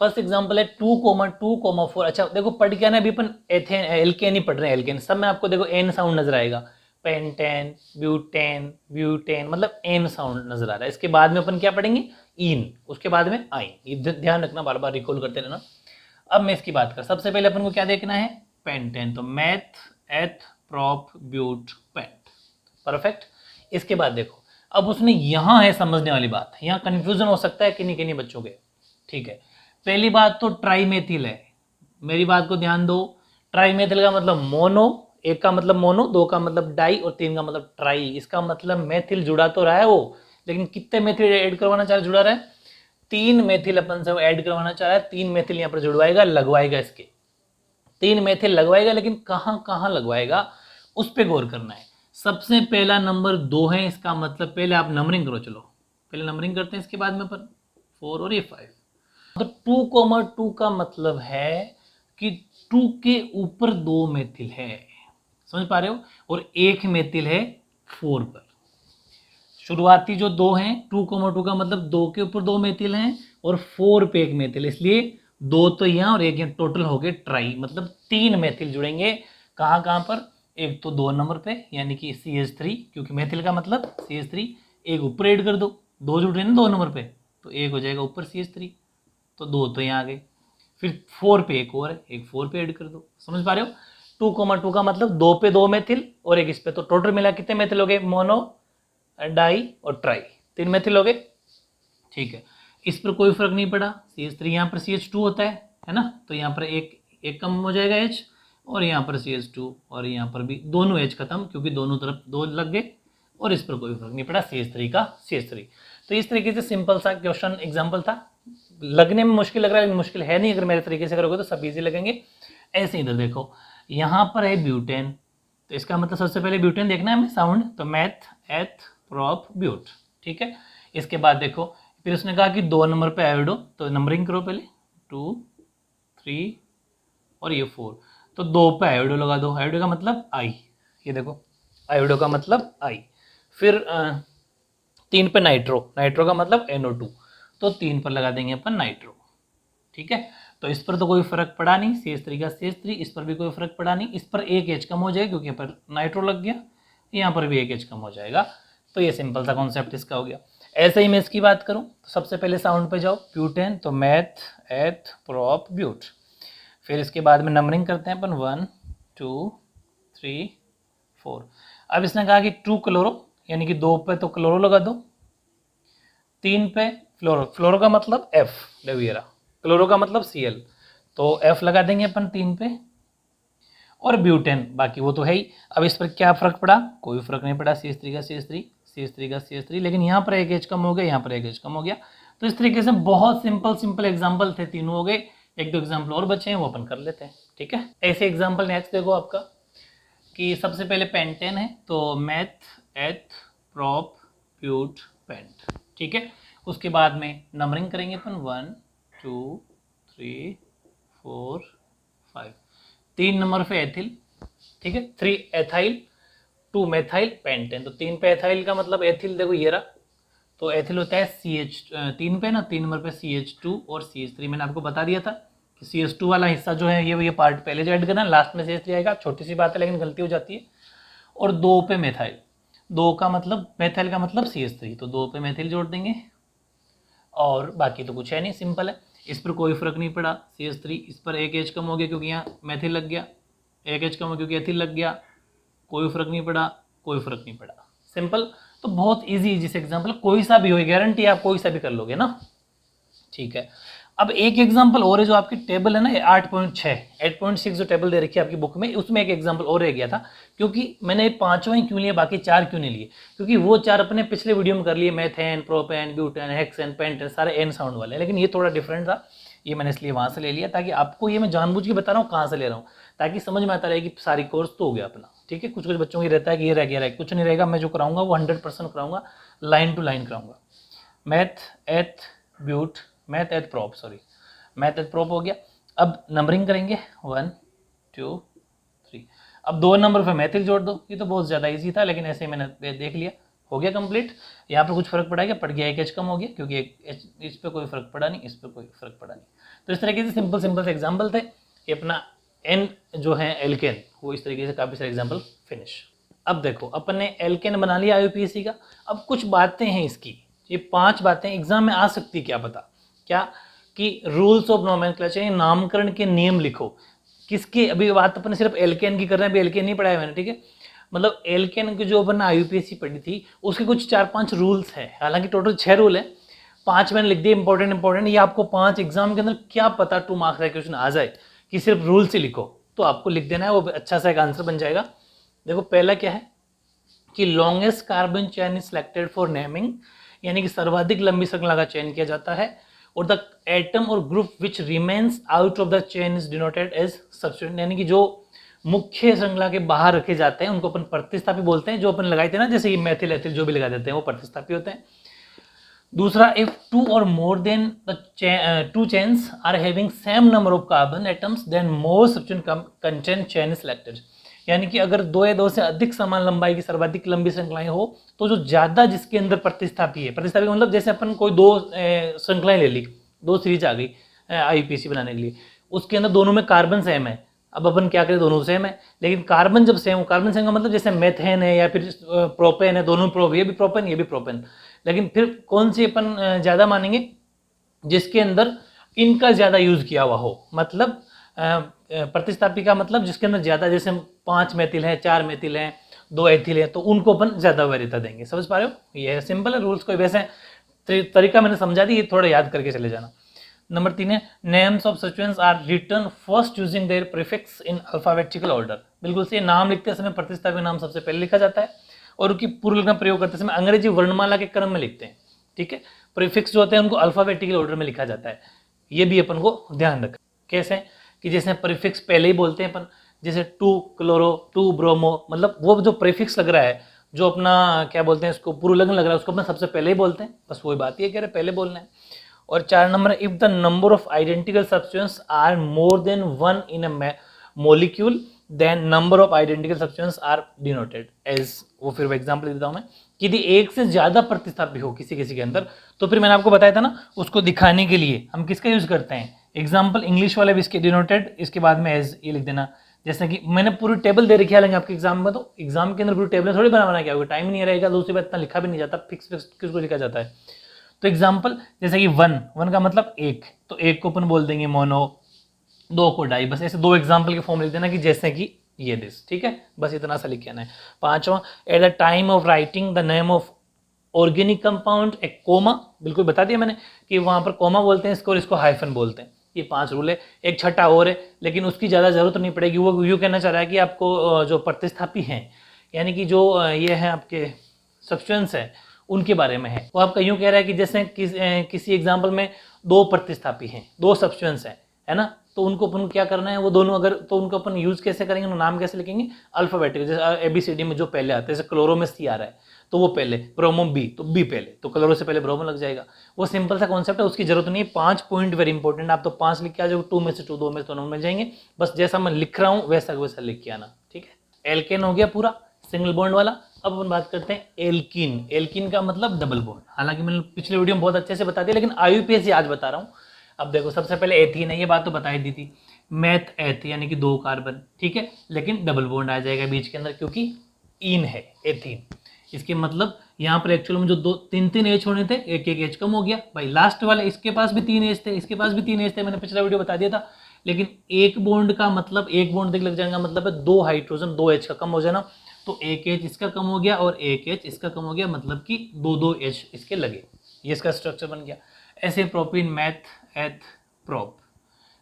[SPEAKER 1] फर्स्ट एग्जाम्पल है 2,2,4। अच्छा देखो पढ़ क्या ना, अभी अपन एथेन एल्केन ही पढ़ रहे हैं, एल्केन सब में आपको देखो एन साउंड नजर आएगा, पेंटेन ब्यूटेन ब्यूटेन मतलब एन साउंड नजर आ रहा है। इसके बाद में अपन क्या पढ़ेंगे, इन, उसके बाद में आइन, ये ध्यान रखना, बार बार रिकॉल करते रहना। अब मैं इसकी बात कर, सबसे पहले अपन को क्या देखना है, पेंटेन, तो meth eth prop but paint, perfect. इसके बाद देखो, अब उसने यहां है समझने वाली बात, यहां कंफ्यूजन हो सकता है किन्हीं किन्हीं बच्चों के, ठीक है। पहली बात तो ट्राईमेथिल है, मेरी बात को ध्यान दो। ट्राईमेथिल का मतलब मोनो, एक का मतलब मोनो, 2 का मतलब डाई और 3 का मतलब ट्राई। इसका मतलब मेथिल जुड़ा तो रहा है वो, लेकिन कितने मेथिल ऐड करवाना चाह रहा, जुड़ा रहा है 3 मेथिल अपन से ऐड करवाना चाह रहा है। 3 मेथिल यहां पर जुड़वाएगा, लगवाएगा, इसके 3 मेथिल लगवाएगा, लेकिन कहां कहां लगवाएगा उस पर गौर करना है। सबसे पहला नंबर 2 है, इसका मतलब पहले आप नंबरिंग करो, चलो पहले नंबरिंग करते हैं, इसके बाद में अपन 4 और ये 5। तो 2,2 का मतलब है कि 2 के ऊपर 2 मेथिल है, समझ पा रहे हो, और 1 मेथिल है 4 पर। शुरुआती जो 2 हैं, 2,2 का मतलब 2 के ऊपर 2 मेथिल हैं और 4 पे 1 मेथिल, इसलिए 2 तो यहाँ और 1 यहाँ, टोटल हो गए ट्राई, मतलब 3 मेथिल जुड़ेंगे। कहाँ कहाँ पर, एक तो 2 नंबर पे यानी कि CH3, क्योंकि मेथिल का मतलब CH3, एक ऊपर ऐड कर दो, 2 जुड़ रहे हैं ना 2 नंबर पे, तो एक हो जाएगा ऊपर CH3, तो 2 तो यहाँ आ गए। फिर 4 पे एक और है, एक 4 पे ऐड कर दो, समझ पा रहे हो। 2,2 का मतलब 2 पे 2 मेथिल और एक इस पे, तो टोटल मिला कितने मेथिल हो गए, मोनो डाई और ट्राई, 3 मेथिल हो गए, ठीक है। इस पर कोई फर्क नहीं पड़ा, CH3 यहाँ पर CH2 होता है ना, तो यहाँ पर एक कम हो जाएगा H, और यहाँ पर CH2 और यहाँ पर भी दोनों H खत्म, क्योंकि दोनों तरफ 2 लग गए, और इस पर कोई फर्क नहीं पड़ा, CH3 का CH3। तो इस तरीके से सिंपल सा क्वेश्चन एग्जाम्पल था, लगने में मुश्किल लग रहा है लेकिन मुश्किल है नहीं, अगर मेरे तरीके से करोगे तो सब इजी लगेंगे। ऐसे इधर देखो, यहाँ पर है ब्यूटेन, तो इसका मतलब सबसे पहले ब्यूटेन देखना है हमें साउंड, तो मैथ एथ प्रोप ब्यूट, ठीक है। इसके बाद देखो, फिर उसने कहा कि 2 नंबर पे आयोडो, तो नंबरिंग करो पहले, 2 3 और ये 4, तो 2 पे आयोडो लगा दो, आयोडो का मतलब आई, ये देखो आयोडो का मतलब आई। फिर 3 पे नाइट्रो, नाइट्रो का मतलब NO2, तो 3 पर लगा देंगे अपन नाइट्रो, ठीक है। तो इस पर तो कोई फर्क पड़ा नहीं, CH3 का CH3, इस पर भी कोई फर्क पड़ा नहीं, इस पर एक H कम हो जाएगा क्योंकि यहाँ पर नाइट्रो लग गया, यहाँ पर भी एक H कम हो जाएगा। तो ये सिंपल सा कॉन्सेप्ट इसका हो गया। ऐसे ही मैं इसकी बात करूँ तो सबसे पहले साउंड पे जाओ, ब्यूटेन, तो मैथ एथ प्रोप ब्यूट। फिर इसके बाद में नंबरिंग करते हैं अपन, 1 2 3 4। अब इसने कहा कि 2 क्लोरो, यानी कि 2 पे तो क्लोरो लगा दो, 3 पे फ्लोरो, फ्लोरो का मतलब F लेवियरा, क्लोरो का मतलब Cl, तो F लगा देंगे अपन 3 पे, और ब्यूटेन बाकी वो तो है ही। अब इस पर क्या फर्क पड़ा, कोई फर्क नहीं पड़ा, CH3 का CH3, CH3 का CH3, लेकिन यहाँ पर एक H कम हो गया, यहाँ पर एक H कम हो गया। तो इस तरीके से बहुत सिंपल एग्जाम्पल थे, तीनों हो गए, 1-2 एग्जाम्पल और बचे हैं वो अपन कर लेते हैं, ठीक है। ऐसे एग्जाम्पल नेक्स्ट देखो आपका, कि सबसे पहले पेंटेन है, तो meth eth prop but paint. ठीक है, उसके बाद में नंबरिंग करेंगे अपन 1 2 3 4 5, 3 नंबर पे एथिल। ठीक है, 3 एथाइल 2 मेथाइल पेंटेन। तो 3 पे एथाइल का मतलब एथिल देखो ये रहा, तो एथिल होता है CH 3 पे ना, 3 नंबर पे CH2 और CH3। मैंने आपको बता दिया था कि CH2 वाला हिस्सा जो है ये पार्ट पहले जो ऐड करना, लास्ट में CH3 आएगा। छोटी सी बात है लेकिन गलती हो जाती है। और 2 पे मेथाइल, 2 का मतलब मेथाइल का मतलब CH3, तो 2 पे मेथिल जोड़ देंगे। और बाकी तो कुछ है नहीं, सिंपल है, इस पर कोई फर्क नहीं पड़ा। CH3 इस पर एक एच कम हो गया क्योंकि यहाँ मेथिल लग गया, एक एच कम हो क्योंकि एथिल लग गया, कोई फर्क नहीं पड़ा, कोई फर्क नहीं पड़ा। सिंपल। तो बहुत इजी से एग्जांपल, कोई सा भी हो, गारंटी आप कोई सा भी कर लोगे ना। ठीक है, अब एक एग्जांपल और है, जो आपकी टेबल है ना 8.6 8.6 जो टेबल दे रखी है आपकी बुक में, उसमें एक एग्जांपल और रह गया था। क्योंकि मैंने 5वां ही क्यों लिया, बाकी 4 क्यों नहीं लिए, क्योंकि वो 4 अपने पिछले वीडियो में कर लिए, methane, propane, butane, hexane, pentane, सारे एन साउंड वाले, लेकिन ये थोड़ा डिफरेंट था, ये मैंने इसलिए वहां से ले लिया, ताकि आपको ये मैं जानबूझ के बता रहा हूँ कहाँ से ले रहा हूँ, ताकि समझ में आता रहे कि सारी कोर्स तो हो गया अपना। ठीक है, कुछ कुछ बच्चों की रहता है कि ये रह गया, कुछ नहीं रहेगा, मैं जो कराऊंगा वो 100% कराऊंगा, लाइन टू लाइन कराऊंगा। Meth eth but, meth eth prop, sorry meth eth prop हो गया। अब नंबरिंग करेंगे 1 2 3। अब 2 नंबर पे मैथिल जोड़ दो, ये तो बहुत ज़्यादा इजी था, लेकिन ऐसे ही मैंने देख लिया, हो गया कंप्लीट। यहाँ पर कुछ फर्क पड़ा क्या, पड़ गया, एक एच कम हो गया क्योंकि एक एच, इस पर कोई फर्क पड़ा नहीं, इस पर कोई फर्क पड़ा नहीं। तो इस तरीके से सिंपल सिंपल से एग्जाम्पल थे। ये अपना एन जो है एल्केन, वो इस तरीके से काफ़ी सारे एग्जाम्पल फिनिश। अब देखो अपन ने एल्केन बना लिया IUPAC का। अब कुछ बातें हैं इसकी, ये 5 बातें एग्जाम में आ सकती, क्या पता क्या, कि रूल्स ऑफ नोमेनक्लेचर, नामकरण के नियम लिखो। किसके, अभी बात अपन सिर्फ एल्केन की कर रहे हैं, अभी एल्केन नहीं पढ़ाया मैंने। ठीक है, मतलब एल्केन की जो अपन IUPAC पढ़ी थी उसके कुछ 4-5 रूल्स हैं, हालांकि टोटल 6 रूल है, 5 मैंने लिख दिए इंपॉर्टेंट। ये आपको 5 एग्जाम के अंदर क्या पता 2 मार्क्स का क्वेश्चन आ जाए कि सिर्फ रूल से लिखो, तो आपको लिख देना है, वो अच्छा सा एक आंसर बन जाएगा। देखो पहला क्या है कि longest carbon chain is selected for naming, यानी कि सर्वाधिक लंबी श्रृंखला का चयन किया जाता है। और द एटम और group which remains out of the chain is denoted as substituent, यानी कि जो मुख्य श्रृंखला के बाहर रखे जाते हैं उनको अपन प्रतिस्थापी बोलते हैं। जो अपन लगाए थे ना, जैसे ये मेथिल एथिल जो भी लगा देते हैं वो प्रतिस्थापी होते हैं। दूसरा, इफ 2 और more than the 2 chains are having same number of carbon atoms then more substituent content chain is selected, यानी कि अगर 2 या 2 से अधिक समान लंबाई की सर्वाधिक लंबी श्रृंखलाएं हो, तो जो ज्यादा जिसके अंदर प्रतिस्थापी है, प्रतिस्थापी मतलब जैसे अपन कोई 2 श्रृंखलाएं ले ली, 2 सीरीज आ गई IUPAC बनाने के लिए, उसके अंदर दोनों में कार्बन सेम है। अब अपन क्या करें, दोनों सेम है, लेकिन कार्बन जब सेम हो, कार्बन सेम का मतलब जैसे मेथेन है या फिर प्रोपेन है, दोनों प्रोप, ये भी प्रोपेन ये भी प्रोपेन, लेकिन फिर कौन सी अपन ज़्यादा मानेंगे, जिसके अंदर इनका ज़्यादा यूज़ किया हुआ हो, मतलब प्रतिस्थापी का मतलब जिसके अंदर ज़्यादा, जैसे 5 मेथिल है, 4 मेथिल है, 2 एथिल है, तो उनको अपन ज़्यादा वरीयता देंगे। समझ पा रहे हो, ये सिंपल है रूल्स, कोई वैसे तरीका मैंने समझा दी, ये थोड़ा याद करके चले जाना। नंबर 3 है names of substituents are written first using their prefix in alphabetical order. बिल्कुल से नाम लिखते समय प्रतिस्थापी नाम सबसे पहले लिखा जाता है, और उनकी पूर्व का प्रयोग करते समय अंग्रेजी वर्णमाला के क्रम में लिखते हैं। ठीक है, प्रीफिक्स जो होते हैं उनको अल्फाबेटिकल ऑर्डर में लिखा जाता है, ये भी अपन को ध्यान रखना। कैसे कि जैसे प्रीफिक्स पहले ही बोलते हैं अपन, जैसे 2 क्लोरो 2 ब्रोमो, मतलब वो जो प्रीफिक्स लग रहा है, जो अपना क्या बोलते हैं इसको, पूर्व लग्न लग रहा है, उसको अपन सबसे पहले ही बोलते हैं, बस वही बात ये कह रहे पहले बोलना है। और 4 number, if the number of identical substance are more than 1 in a molecule then number of identical substance are denoted as, वो फिर एग्जांपल देता हूं मैं, कि यदि एक से ज्यादा प्रतिस्थापी हो किसी किसी के अंदर, तो फिर मैंने आपको बताया था ना, उसको दिखाने के लिए हम किसका यूज करते हैं, एग्जाम्पल इंग्लिश वाले भी इसके डिनोटेड, इसके बाद में एज ये लिख देना। जैसे कि मैंने पूरी टेबल दे रखी है आपके एग्जाम में, तो एग्जाम के अंदर पूरी टेबल थोड़ी बनाना क्या होगा, टाइम नहीं रहेगा, दूसरी बात इतना लिखा भी नहीं जाता, फिक्स किसको लिखा जाता है। तो एग्जाम्पल जैसे कि 1 का मतलब एक, तो एक को अपन बोल देंगे मोनो, 2 को डाई, बस ऐसे 2 एग्जाम्पल के फॉर्म लिख देना कि जैसे कि ये दिस। ठीक है, बस इतना सा लिख आना है। 5वां, at the time of writing the name of organic compound एक कोमा, बिल्कुल बता दिया मैंने कि वहां पर कोमा बोलते हैं इसको, और इसको हाइफन बोलते हैं। ये 5 रूल है। एक छठा और है, लेकिन उसकी ज़्यादा जरूरत नहीं पड़ेगी, वो यूँ कहना चाह रहा है कि आपको जो प्रतिस्थापी हैं, यानी कि जो ये है आपके सब्सटेंस है, उनके बारे में है। वो आपका यूँ कह रहा है कि जैसे किसी एग्जाम्पल में 2 प्रतिस्थापी हैं, 2 सब्सटेंस है ना, तो उनको अपन क्या करना है, वो दोनों अगर, तो उनको अपन यूज कैसे करेंगे, नाम कैसे लिखेंगे, अल्फाबेटिक, जैसे ABCD में जो पहले आते हैं, जैसे क्लोरो में C आ रहा है, तो वो पहले, ब्रोमो बी तो बी पहले, तो क्लोरो से पहले ब्रोमो लग जाएगा। वो सिंपल सा कॉन्सेप्ट है, उसकी जरूरत नहीं है। 5 पॉइंट वेरी इंपॉर्टेंट, आप तो 5 लिख के आ जाओ, 2 में से 2, 2 में से 2 मिल जाएंगे। बस जैसा मैं लिख रहा हूँ वैसा वैसा लिख के आना, ठीक है। एल्केन हो गया पूरा सिंगल बॉन्ड वाला। अब अपन बात करते हैं एल्कीन। एल्कीन का मतलब डबल बॉन्ड, हालांकि मैंने पिछले वीडियो में बहुत अच्छे से बता दिया, लेकिन IUPAC आज बता रहा हूँ। अब देखो, सबसे पहले एथीन है, ये बात तो बता ही दी थी। मैथ एथ यानी कि 2 कार्बन, ठीक है, लेकिन डबल बॉन्ड आ जाएगा बीच के अंदर क्योंकि इन है एथीन। इसके मतलब यहाँ पर एक्चुअल में जो 2-3 एच होने थे, एक एच कम हो गया भाई। लास्ट वाले इसके पास भी 3 एच थे, इसके पास भी 3 एच थे, मैंने पिछला वीडियो बता दिया था। लेकिन एक बॉन्ड का मतलब, एक बॉन्ड देख लग जाएगा मतलब है 2 हाइड्रोजन 2 एच का कम हो जाना, तो एक एच इसका कम हो गया और एक एच इसका कम हो गया, मतलब कि 2-2 एच इसके लगे। ये इसका स्ट्रक्चर बन गया। ऐसे प्रोपीन, मैथ एथ प्रोप।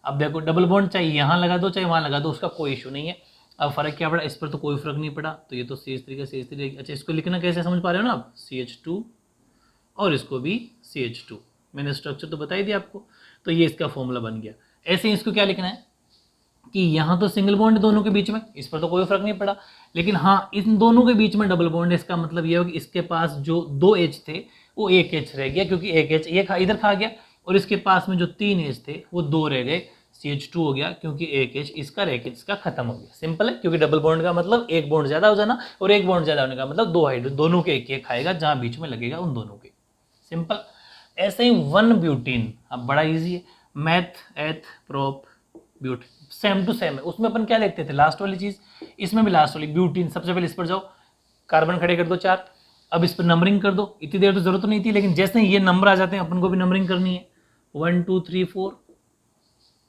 [SPEAKER 1] अब देखो, डबल बॉन्ड चाहे यहाँ लगा दो चाहे वहाँ लगा दो, उसका कोई इशू नहीं है। अब फर्क क्या पड़ा, इस पर तो कोई फर्क नहीं पड़ा, तो ये तो CH3 का CH3। अच्छा, इसको लिखना कैसे समझ पा रहे हो ना आप, CH2 और इसको भी CH2। मैंने स्ट्रक्चर तो बता ही दिया आपको, तो ये इसका फॉर्मूला बन गया। ऐसे ही इसको क्या लिखना है कि यहाँ तो सिंगल बॉन्ड है दोनों के बीच में, इस पर तो कोई फर्क नहीं पड़ा, लेकिन हाँ इन दोनों के बीच में डबल बॉन्ड है। इसका मतलब ये हो कि इसके पास जो 2 एच थे वो 1 एच रह गया, क्योंकि 1 एच ये इधर खा गया, और इसके पास में जो 3 एच थे वो 2 रह गए, CH2 हो गया, क्योंकि 1 एच इसका 1 एच इसका खत्म हो गया। सिंपल है, क्योंकि डबल बॉन्ड का मतलब एक बॉन्ड ज्यादा हो जाना, और एक बॉन्ड ज्यादा होने का मतलब 2 हाइड्रोजन दोनों के एक खाएगा, जहां बीच में लगेगा उन दोनों के। सिंपल। ऐसे ही 1 ब्यूटीन, अब बड़ा इजी है, meth eth prop but, same to same है। उसमें अपन क्या देखते थे, लास्ट वाली चीज, इसमें भी लास्ट वाली ब्यूटीन। सबसे पहले इस पर जाओ, कार्बन खड़े कर दो 4, अब इस पर नंबरिंग कर दो। इतनी देर तो जरूरत नहीं थी, लेकिन जैसे ही ये नंबर आ जाते हैं अपन को भी नंबरिंग करनी है, 1 2 3 4,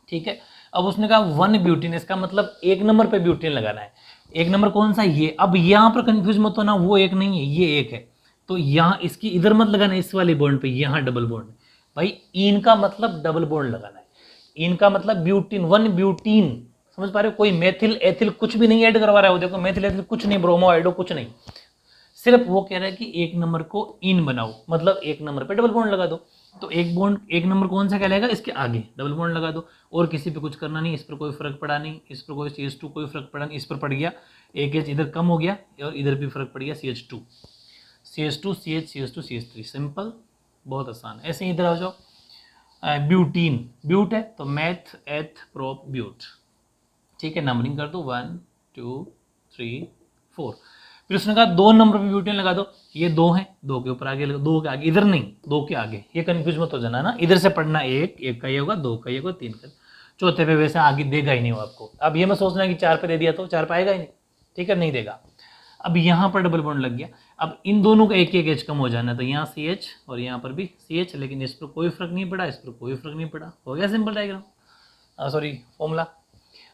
[SPEAKER 1] ठीक है। अब उसने कहा 1 ब्यूटीन, इसका मतलब 1 नंबर पे ब्यूटीन लगाना है। 1 नंबर कौन सा, ये। अब यहां पर कंफ्यूज मत होना, वो 1 नहीं है, ये 1 है, तो यहां इसकी इधर मत लगाना, इस वाली बॉन्ड पे, यहां डबल बॉन्ड भाई। इन का मतलब डबल बॉन्ड लगाना है, इनका मतलब ब्यूटीन, 1 ब्यूटीन। समझ पा रहे हो, कोई मेथिल एथिल कुछ भी नहीं ऐड करवा रहा है, देखो मेथिल एथिल कुछ नहीं, ब्रोमो आइडो कुछ नहीं, सिर्फ वो कह रहा है कि 1 नंबर को इन बनाओ, मतलब 1 नंबर पे डबल बॉन्ड लगा दो। तो एक बॉन्ड, 1 नंबर कौन सा कहलाएगा, इसके आगे डबल बॉन्ड लगा दो, और किसी पे कुछ करना नहीं, इस पर कोई फर्क पड़ा नहीं, इस पर कोई CH2 कोई फर्क पड़ा नहीं, इस पर पड़ गया, एक एच इधर कम हो गया और इधर भी फर्क पड़ गया, CH2 CH2 CH CH2 CH3। Simple, बहुत आसान। ऐसे ही इधर आ जाओ, ब्यूटीन, ब्यूट है तो मैथ एथ प्रोप ब्यूट, ठीक है। नंबरिंग कर दो 1 2 3 4। फिर उसने कहा 2 नंबर पे ब्यूटेन लगा दो, ये 2 है, 2 के ऊपर आगे लगा, 2 के आगे, इधर नहीं 2 के आगे, ये कंफ्यूज मत हो जाना ना, इधर से पढ़ना, एक का ये होगा, 2 का ये होगा, 3 का, चौथे पे वैसे आगे देगा ही नहीं वो आपको। अब ये मैं सोचना कि 4 पे दे दिया तो 4 पे आएगा ही नहीं, ठीक है, नहीं देगा। अब यहाँ पर डबल बॉन्ड लग गया, अब इन दोनों का एक एच कम हो जाना है, तो यहाँ CH और यहाँ पर भी CH, लेकिन इस पर कोई फर्क नहीं पड़ा, इस पर कोई फर्क नहीं पड़ा, हो गया सिंपल डायग्राम, सॉरी फॉर्मूला।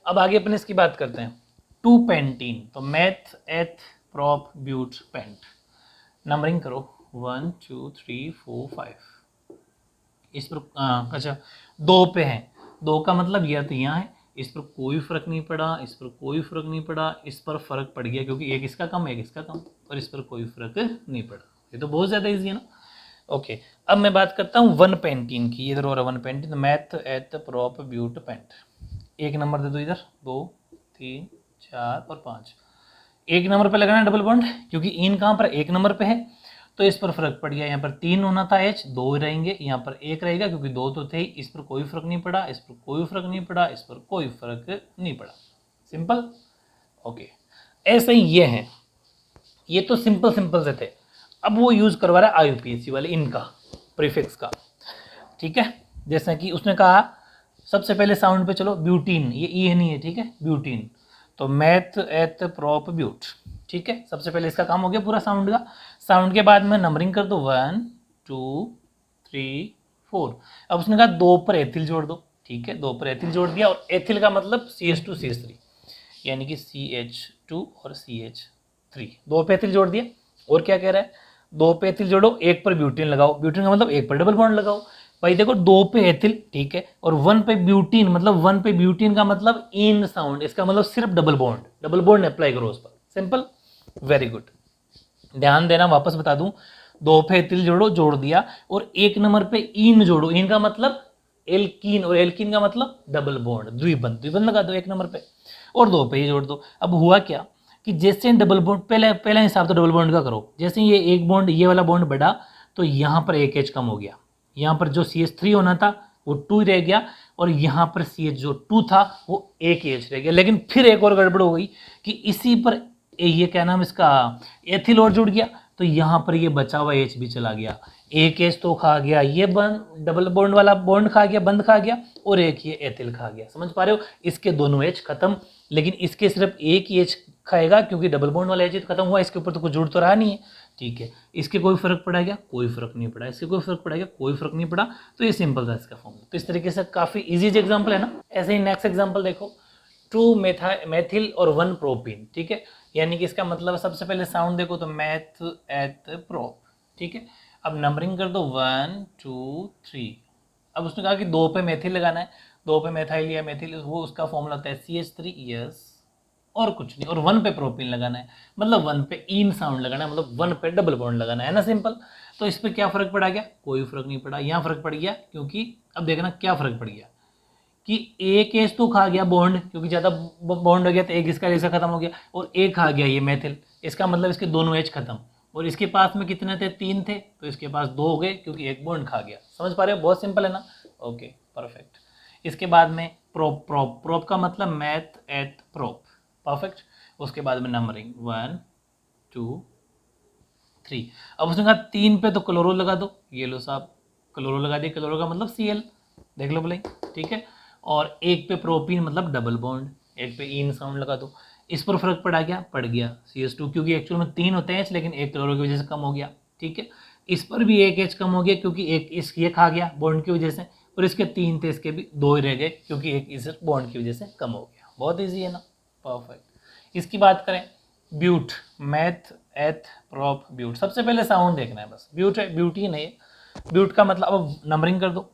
[SPEAKER 1] अब आगे अपन इसकी बात करते हैं, 2 पेंटीन, तो meth eth prop but paint. Numbering करो 1 2 3 4 5। इस पर अच्छा 2 पे है, 2 का मतलब यह तो यहाँ है, इस पर कोई फर्क नहीं पड़ा, इस पर कोई फर्क नहीं पड़ा, इस पर फर्क पड़ गया क्योंकि एक इसका कम एक इसका कम, और इस पर कोई फर्क नहीं पड़ा। ये तो बहुत ज़्यादा इजी है ना। ओके, अब मैं बात करता हूँ 1 पेंटीन की, इधर हो रहा 1 pentene, meth eth prop but pent. 1 number दे दो इधर, 2 3 4 और 5। 1 नंबर पे लगाना डबल बॉन्ड, क्योंकि इन कहाँ पर 1 नंबर पे है, तो इस पर फर्क पड़ गया। यहाँ पर 3 होना था H, 2 रहेंगे, यहाँ पर 1 रहेगा क्योंकि 2 तो थे ही, इस पर कोई फर्क नहीं पड़ा, इस पर कोई फर्क नहीं पड़ा, इस पर कोई फर्क नहीं पड़ा। सिंपल। ओके, ऐसे ही ये है, ये तो सिंपल सिंपल से थे। अब वो यूज करवा रहा है IUPAC वाले इनका प्रीफिक्स का, ठीक है। जैसा कि उसने कहा सबसे पहले साउंड पे चलो, ब्यूटीन, ये ई नहीं है, ठीक है, ब्यूटीन, तो मैथ एथ प्रोप ब्यूट, ठीक है। सबसे पहले इसका काम हो गया पूरा साउंड का। साउंड के बाद में नंबरिंग कर दो 1 2 3 4। अब उसने कहा 2 पर एथिल जोड़ दो, ठीक है, 2 पर एथिल जोड़ दिया, और एथिल का मतलब CH2 CH3, यानी कि CH2 और CH3, 2 पे एथिल जोड़ दिया। और क्या कह रहा है, 2 पे एथिल जोड़ो, 1 पर ब्यूटीन लगाओ, ब्यूटीन का मतलब 1 पर डबल बॉन्ड लगाओ। भाई देखो 2 पे एथिल, ठीक है, और 1 पे ब्यूटीन, मतलब 1 पे ब्यूटीन का मतलब इन साउंड, इसका मतलब सिर्फ डबल बॉन्ड अप्लाई करो उस पर। Simple, very good. ध्यान देना, वापस बता दूं, 2 पे एथिल जोड़ो, जोड़ दिया, और 1 नंबर पे इन जोड़ो, इन का मतलब एल्कीन, और एल्कीन का मतलब डबल बॉन्ड, द्विबंध, द्विबंध लगा दो 1 नंबर पे, और 2 पे ही जोड़ दो। अब हुआ क्या कि जैसे डबल बॉन्ड पहला हिसाब तो डबल बॉन्ड का करो, जैसे ये एक बॉन्ड ये वाला बॉन्ड बढ़ा तो यहाँ पर एक एच कम हो गया, यहाँ पर जो CH3 होना था वो 2 रह गया और यहाँ पर CH जो 2 था वो एक एच रह गया। लेकिन फिर एक और गड़बड़ हो गई कि इसी पर ये क्या नाम इसका एथिल और जुड़ गया, तो यहाँ पर ये बचा हुआ एच भी चला गया, एक एच तो खा गया, ये बंद डबल बॉन्ड वाला बॉन्ड खा गया, बंद खा गया, और एक ये एथिल खा गया। समझ पा रहे हो, इसके दोनों एच खत्म, लेकिन इसके सिर्फ एक ही एच खाएगा क्योंकि डबल बॉन्ड वाला एच खत्म हुआ, इसके ऊपर तो कुछ जुड़ तो रहा नहीं है। ठीक है, इसके कोई फर्क पड़ा क्या? कोई फर्क नहीं पड़ा। इसके कोई फर्क पड़ा क्या? कोई फर्क नहीं पड़ा। तो ये सिंपल था इसका फॉर्मूला। तो इस तरीके से काफी इजी एग्जांपल है ना। ऐसे ही नेक्स्ट एग्जांपल देखो, 2 मेथिल और 1 प्रोपीन। ठीक है, यानी कि इसका मतलब सबसे पहले साउंड देखो तो मैथ एथ प्रोप। ठीक है, अब नंबरिंग कर दो 1 2 3। अब उसने कहा कि 2 पे मेथिल लगाना है, 2 पे मेथाइल या मेथिल, वो उसका फॉर्मूला होता है CH3 यस, और कुछ नहीं। और 1 पे प्रोपीन लगाना है, मतलब 1 पे इन साउंड लगाना है, मतलब 1 पे डबल बॉन्ड लगाना है ना, सिंपल। तो इस पे क्या फर्क पड़ा गया? कोई फर्क नहीं पड़ा। यहाँ फर्क पड़ गया क्योंकि अब देखना क्या फर्क पड़ गया कि एक एच तो खा गया बॉन्ड, क्योंकि ज़्यादा बॉन्ड हो गया तो एक इसका जैसा खत्म हो गया, और एक खा गया ये मेथिल, इसका मतलब इसके दोनों एच खत्म। और इसके पास में कितने थे? 3 थे, तो इसके पास 2 हो गए क्योंकि एक बॉन्ड खा गया। समझ पा रहे हो? बहुत सिंपल है ना। Okay perfect. इसके बाद में प्रोप, प्रोप प्रोप का मतलब मैथ एथ प्रोप। परफेक्ट। उसके बाद में नंबरिंग 1 2 3। अब उसने कहा 3 पे तो क्लोरो लगा दो, ये लो साहब क्लोरो लगा दिया, क्लोरो का मतलब Cl, देख लो भले। ठीक है, और एक पे प्रोपीन मतलब डबल बॉन्ड, एक पे इन साउंड लगा दो। इस पर फर्क पड़ा क्या? पड़ गया CH2, क्योंकि एक्चुअल में 3 होते हैं लेकिन एक क्लोरो की वजह से कम हो गया। ठीक है, इस पर भी एक एच कम हो गया क्योंकि एक इस ये खा गया बॉन्ड की वजह से, और इसके 3 थे, इसके भी 2 ही रह गए क्योंकि एक इस बॉन्ड की वजह से कम हो गया। बहुत ईजी है ना। परफेक्ट। इसकी बात करें ब्यूट, मैथ एथ प्रोप ब्यूट। सबसे पहले साउंड देखना है बस, ब्यूट है, ब्यूटीन है ये। ब्यूट का मतलब, अब नंबरिंग कर दो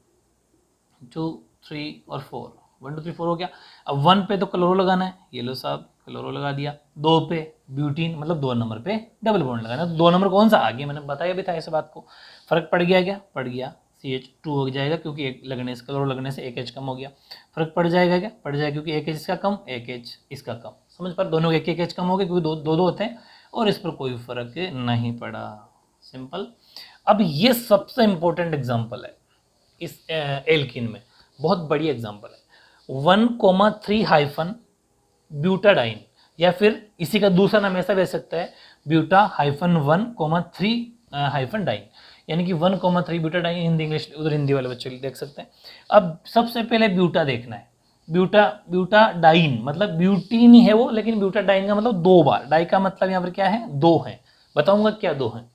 [SPEAKER 1] 2 3 और 4, 1 2 3 4 हो गया। अब 1 पे तो क्लोरो लगाना है, ये लो साहब क्लोरो लगा दिया। 2 पे ब्यूटीन मतलब 2 नंबर पे डबल बॉन्ड लगाना है। तो 2 नंबर कौन सा आ गया, मैंने बताया भी था इस बात को। फर्क पड़ गया क्या? पड़ गया, CH2 हो जाएगा क्योंकि एक लगने से, क्लोरो लगने से एक एच कम हो गया। फर्क पड़ जाएगा क्या? पड़ जाएगा क्योंकि एक एच इसका कम, एक एच इसका कम। समझ पर, दोनों एक एक एच कम हो गए क्योंकि दो दो होते हैं, और इस पर कोई फर्क नहीं पड़ा। सिंपल। अब ये सबसे इंपॉर्टेंट एग्जाम्पल है इस एल्किन में, बहुत बड़ी एग्जांपल है। 1,3 हाइफन ब्यूटाडाइन, या फिर इसी का दूसरा नाम ऐसा भी सकता है ब्यूटा हाइफन 1,3 हाइफन डाइन, यानी कि 1,3 ब्यूटाडाइन। हिंदी इंग्लिश उधर हिंदी वाले बच्चे देख सकते हैं। अब सबसे पहले ब्यूटा देखना है। ब्यूटाडाइन मतलब ब्यूटीन ही है वो, लेकिन ब्यूटाडाइन का मतलब 2 बार, डाई का मतलब यहाँ पर क्या है? 2 है। बताऊंगा क्या 2 है,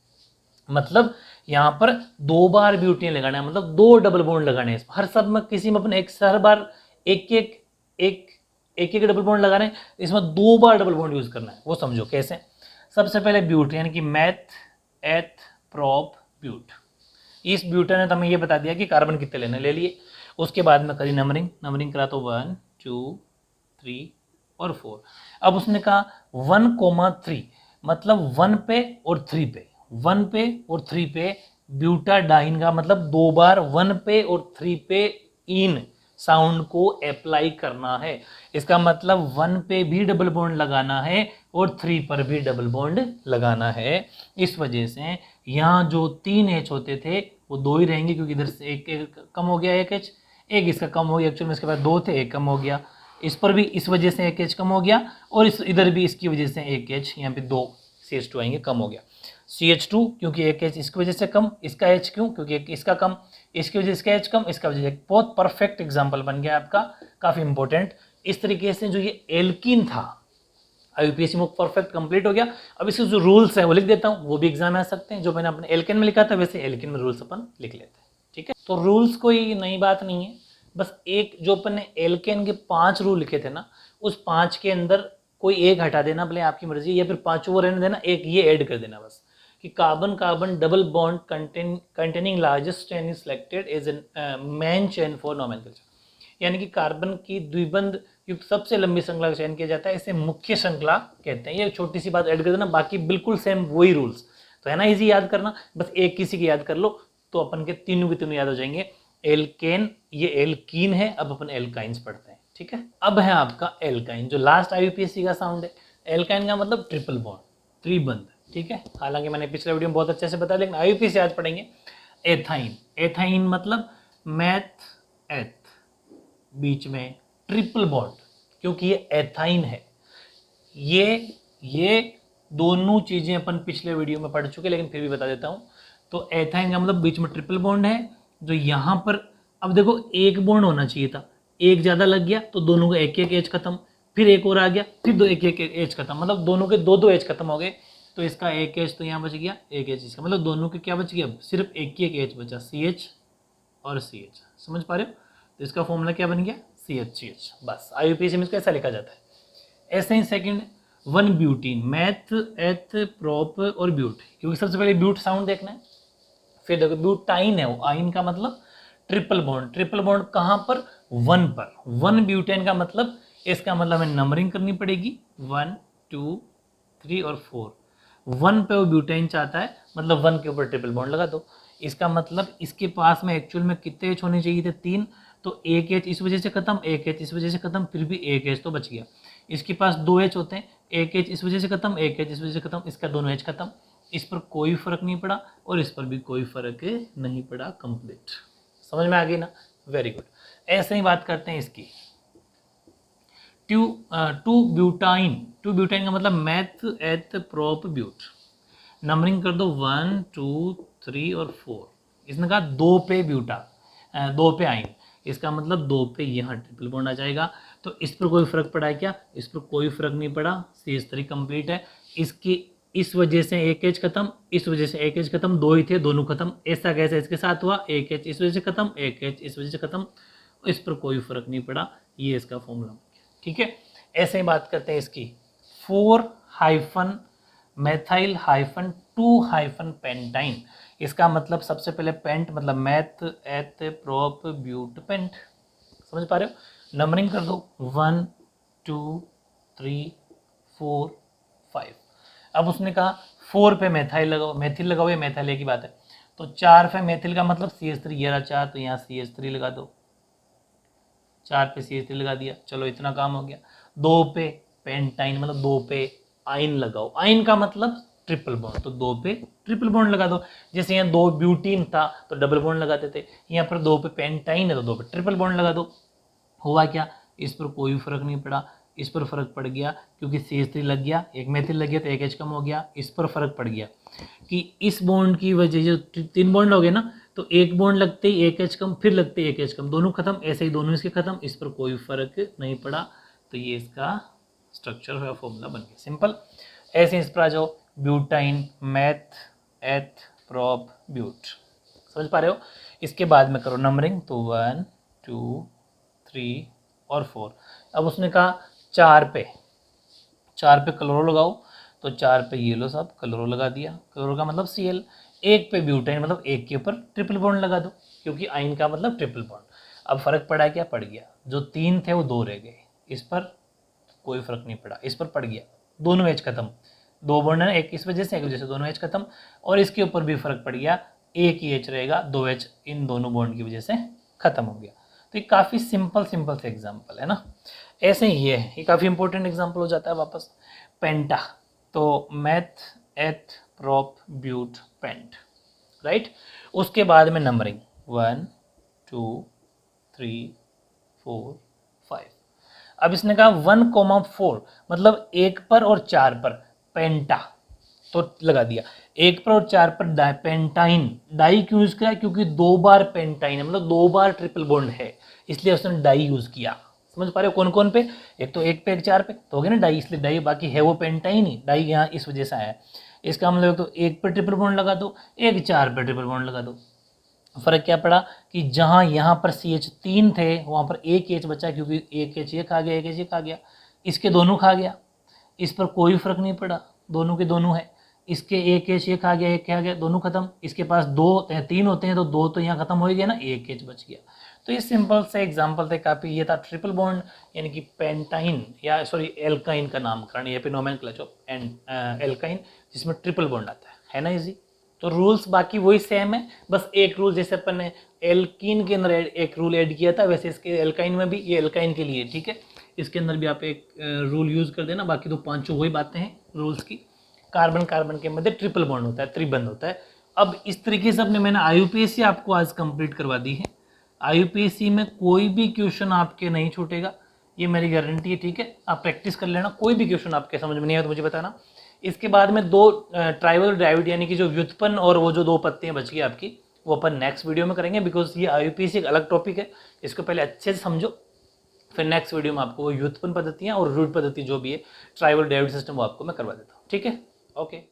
[SPEAKER 1] मतलब यहाँ पर 2 बार ब्यूटेन लगाना है, मतलब 2 डबल बॉन्ड लगाने हैं हर सब में, किसी में अपन हर बार एक डबल बॉन्ड लगा रहे हैं, इसमें 2 बार डबल बॉन्ड यूज करना है। वो समझो कैसे। सबसे पहले ब्यूट यानी कि मैथ एथ प्रोप ब्यूट। इस ब्यूटा ने तो हमें ये बता दिया कि कार्बन कितने लेने, ले लिए। उसके बाद में करी नंबरिंग, नंबरिंग करा तो 1 2 3 और 4। अब उसने कहा 1,3 मतलब 1 पे और 3 पे, 1 पे और 3 पे ब्यूटाडाइन का मतलब 2 बार 1 पे और 3 पे इन साउंड को अप्लाई करना है। इसका मतलब 1 पे भी डबल बॉन्ड लगाना है और 3 पर भी डबल बॉन्ड लगाना है। इस वजह से यहाँ जो 3 एच होते थे वो 2 ही रहेंगे, क्योंकि इधर से एक कम हो गया, एक एच, एक इसका कम हो गया। एक्चुअल में इसके बाद 2 थे, एक कम हो गया। इस पर भी इस वजह से एक एच कम हो गया, और इस इधर भी इसकी वजह से एक एच, यहाँ पे 2 CH2 आएंगे, कम हो गया। CH2 क्योंकि एक एच इसकी वजह से कम, इसका एच क्यों? क्योंकि एक इसका कम, इसकी वजह से इसका एच कम, इसका वजह से। बहुत परफेक्ट एग्जाम्पल बन गया आपका, काफी इंपॉर्टेंट। इस तरीके से जो ये एल्किन था IUPAC में परफेक्ट कंप्लीट हो गया। अब इसके जो रूल्स हैं वो लिख देता हूँ, वो भी एग्जाम में आ सकते हैं। जो मैंने अपने एल्केन में लिखा था वैसे एल्किन में रूल्स अपन लिख लेते हैं। ठीक है, तो रूल्स कोई नई बात नहीं है, बस एक जो अपन ने एल्केन के 5 रूल लिखे थे ना, उस 5 के अंदर कोई एक हटा देना, भले आपकी मर्जी, या फिर 5 वो रहने देना, एक ये ऐड कर देना बस, कि carbon carbon double bond containing largest chain is selected as a main chain for nomenclature. यानी कि कार्बन की द्विबंध युक्त सबसे लंबी श्रृंखला का चयन किया जाता है, इसे मुख्य श्रृंखला कहते हैं। ये छोटी सी बात ऐड कर देना, बाकी बिल्कुल सेम वही रूल्स। तो है ना इजी याद करना, बस एक किसी की याद कर लो तो अपन के तीनों के तीनों याद हो जाएंगे। एल्केन, ये एल्कीन है। अब अपन एल्काइंस पढ़ते हैं। ठीक है, अब है आपका एल्काइन, जो लास्ट IUPAC का साउंड है। एल्काइन का मतलब ट्रिपल बॉन्ड, त्रिबंध, ठीक है। हालांकि मैंने पिछले वीडियो में बहुत अच्छे से बताया, लेकिन आईयूपीएसी आज पढ़ेंगे। एथाइन, एथाइन मतलब मैथ एथ, बीच में ट्रिपल बॉन्ड, क्योंकि ये एथाइन है। ये दोनों चीजें अपन पिछले वीडियो में पढ़ चुके, लेकिन फिर भी बता देता हूं। तो एथाइन का मतलब बीच में ट्रिपल बॉन्ड है, जो यहां पर, अब देखो एक बॉन्ड होना चाहिए था, एक ज्यादा लग गया तो दोनों का एक एक एज खत्म, फिर एक और आ गया, फिर दो एक एक एज खत्म, मतलब दोनों के दो दो एज खत्म हो गए। तो इसका एक एज तो यहाँ बच गया, एक एज इसका, मतलब दोनों के क्या बच गया, सिर्फ एक ही एक एज बचा, सी एच और सी एच। समझ पा रहे हो? तो इसका फॉर्मूला क्या बन गया, सी एच सी एच। बस आईयूपीएसी में इसको ऐसा लिखा जाता है। ऐसे ही second, one butene, meth eth prop और ब्यूट, क्योंकि सबसे पहले ब्यूट साउंड देखना है। फिर देखो ब्यूटाइन है वो, आइन का मतलब ट्रिपल बॉन्ड, ट्रिपल बॉन्ड कहाँ पर, वन पर। वन ब्यूटेन का मतलब, इसका मतलब हमें नंबरिंग करनी पड़ेगी, 1 2 3 और 4। वन पे वो ब्यूटेन चाहता है, मतलब वन के ऊपर ट्रिपल बॉन्ड लगा दो। इसका मतलब इसके पास में एक्चुअल में कितने एच होने चाहिए थे, 3। तो एक एच इस वजह से खत्म, एक एच इस वजह से खत्म, फिर भी एक एच तो बच गया। इसके पास 2 एच होते हैं, एक एच इस वजह से खत्म, एक एच इस वजह से खत्म, इसका दोनों एच खत्म। इस पर कोई फर्क नहीं पड़ा और इस पर भी कोई फर्क नहीं पड़ा, कंप्लीट। समझ में आ गई ना, वेरी गुड। ऐसे ही बात करते हैं इसकी, टू ब्यूटाइन, टू ब्यूटाइन का मतलब मैथ एथ प्रोप ब्यूट। नंबरिंग कर दो 1 2 3 और 4। इसने कहा 2 पे ब्यूटा, 2 पे आइन, इसका मतलब 2 पे यहाँ ट्रिपल बॉन्ड आ जाएगा। तो इस पर कोई फर्क पड़ा है क्या, इस पर कोई फर्क नहीं पड़ा, CH3 कंप्लीट है। इसकी इस वजह से एक एच खत्म, इस वजह से एक एच खत्म, दो ही थे दोनों खत्म। ऐसा कैसे इसके साथ हुआ, एक एच इस वजह से खत्म, एक एच इस वजह से खत्म, इस पर कोई फर्क नहीं पड़ा। ये इसका फॉर्मूला, ठीक है। ऐसे ही बात करते हैं इसकी, 4 hyphen methyl hyphen 2 hyphen pentyne. इसका मतलब सबसे पहले पेंट मतलब math eth prop but paint. समझ पा रहे हो? नंबरिंग कर दो 1 2 3 4 5। अब उसने कहा 4 पे मेथाइल लगाओ, मेथिल लगाओ, या मेथाइल की बात है। तो 4 पे मेथिल का मतलब CH3, ये रहा 4, तो यहाँ CH3 लगा दो, 4 पे CH3 लगा दिया, चलो इतना काम हो गया। 2 पे पेंटाइन मतलब 2 पे आइन लगाओ, आइन का मतलब ट्रिपल बॉन्ड, तो 2 पे ट्रिपल बॉन्ड लगा दो। जैसे यहाँ 2 ब्यूटीन था तो डबल बॉन्ड लगाते थे, यहाँ पर 2 पे पेंटाइन है तो 2 पे ट्रिपल बॉन्ड लगा दो। हुआ क्या, इस पर कोई फर्क नहीं पड़ा, इस पर फर्क पड़ गया क्योंकि CH3 लग गया, एक मेथिल लग गया तो एक एच कम हो गया। इस पर फर्क पड़ गया कि इस बॉन्ड की वजह, जो 3 बॉन्ड हो गए ना, तो एक बॉन्ड लगते ही एक एच कम, फिर लगते ही एक एच कम, दोनों खत्म, ऐसे ही दोनों इसके खत्म, इस पर कोई फर्क नहीं पड़ा। तो ये इसका स्ट्रक्चर है, फॉर्मूला बन गया, सिंपल। ऐसे इस पर आ जाओ, butyne meth eth prop but. समझ पा रहे हो? इसके बाद में करो नंबरिंग, तो 1 2 3 और 4। अब उसने कहा 4 पे क्लोरो लगाओ, तो 4 पे ये लो सब क्लोरो लगा दिया, क्लोरो का मतलब Cl। एक पे ब्यूटाइन मतलब एक के ऊपर ट्रिपल बॉन्ड लगा दो, क्योंकि आइन का मतलब ट्रिपल बॉन्ड। अब फर्क पड़ा क्या, पड़ गया, जो 3 थे वो 2 रह गए, इस पर कोई फर्क नहीं पड़ा, इस पर पड़ गया, दोनों एच खत्म, 2 बॉन्ड है, एक इस वजह से एक वजह से, दोनों एच खत्म। और इसके ऊपर भी फर्क पड़ गया, एक ही एच रहेगा, 2 एच इन दोनों बॉन्ड की वजह से खत्म हो गया। तो ये काफ़ी सिंपल से एग्जाम्पल है ना। ऐसे ही ये काफ़ी इंपॉर्टेंट एग्जाम्पल हो जाता है वापस, पेंटा, तो meth eth prop but paint, right. उसके बाद में नंबरिंग 1 2 3 4 5। अब इसने कहा 1,4 मतलब 1 पर और 4 पर पेंटा, तो लगा दिया। 1 पर और 4 पर पेंटाइन, डाई क्यों यूज किया, क्योंकि 2 बार पेंटाइन है, मतलब 2 बार ट्रिपल बॉन्ड है, इसलिए उसने डाई यूज किया। समझ पा रहे हो कौन कौन पे, एक तो 1 पे 1 4 पे तो हो गया ना डाई, इसलिए डाई, बाकी है वो पेंटाइन ही, डाई यहाँ इस वजह से आया है। इसका मतलब तो 1 पर ट्रिपल बॉन्ड लगा दो, एक 4 पर ट्रिपल बॉन्ड लगा दो। फर्क क्या पड़ा कि जहां यहां पर CH3 थे वहां पर एक एच बचा, क्योंकि एक एच ये खा गया, एक एच ये खा गया, इसके दोनों खा गया, इस पर कोई फर्क नहीं पड़ा, दोनों के दोनों है। इसके एक एच ये खा गया, एक खा गया, दोनों खत्म। इसके पास 3 होते हैं तो 2 तो यहाँ खत्म हो ही गया ना, एक एच बच गया। तो ये सिंपल से एग्जाम्पल थे काफ़ी। ये था ट्रिपल बॉन्ड यानी कि पेंटाइन, या सॉरी एल्काइन का नामकरण, ये पे नोमेनक्लेचर एंड एल्काइन, जिसमें ट्रिपल बॉन्ड आता है ना इजी। तो रूल्स बाकी वही सेम है, बस एक रूल जैसे अपन ने एल्कीन के अंदर एक रूल ऐड किया था, वैसे इसके एल्काइन में भी ये एल्काइन के लिए, ठीक है। इसके अंदर भी आप एक रूल यूज़ कर देना, बाकी तो पांचों वही बातें हैं रूल्स की। कार्बन कार्बन के मध्य ट्रिपल बॉन्ड होता है, त्रिबंध होता है। अब इस तरीके से मैंने IUPAC आपको आज कंप्लीट करवा दी है। IUPAC में कोई भी क्वेश्चन आपके नहीं छूटेगा, ये मेरी गारंटी है, ठीक है। आप प्रैक्टिस कर लेना, कोई भी क्वेश्चन आपके समझ में नहीं आया तो मुझे बताना। इसके बाद में दो ट्राइबल ड्राइविड यानी कि जो व्युत्पन्न और वो जो दो पत्तियां बच गई आपकी, वो अपन नेक्स्ट वीडियो में करेंगे, बिकॉज ये IUPAC एक अलग टॉपिक है। इसको पहले अच्छे से समझो, फिर नेक्स्ट वीडियो में आपको वो व्युत्पन्न पद्धतियां और रूट पद्धति जो भी है ट्राइबल ड्राइविड सिस्टम वो आपको मैं करवा देता हूँ, ठीक है। ओके।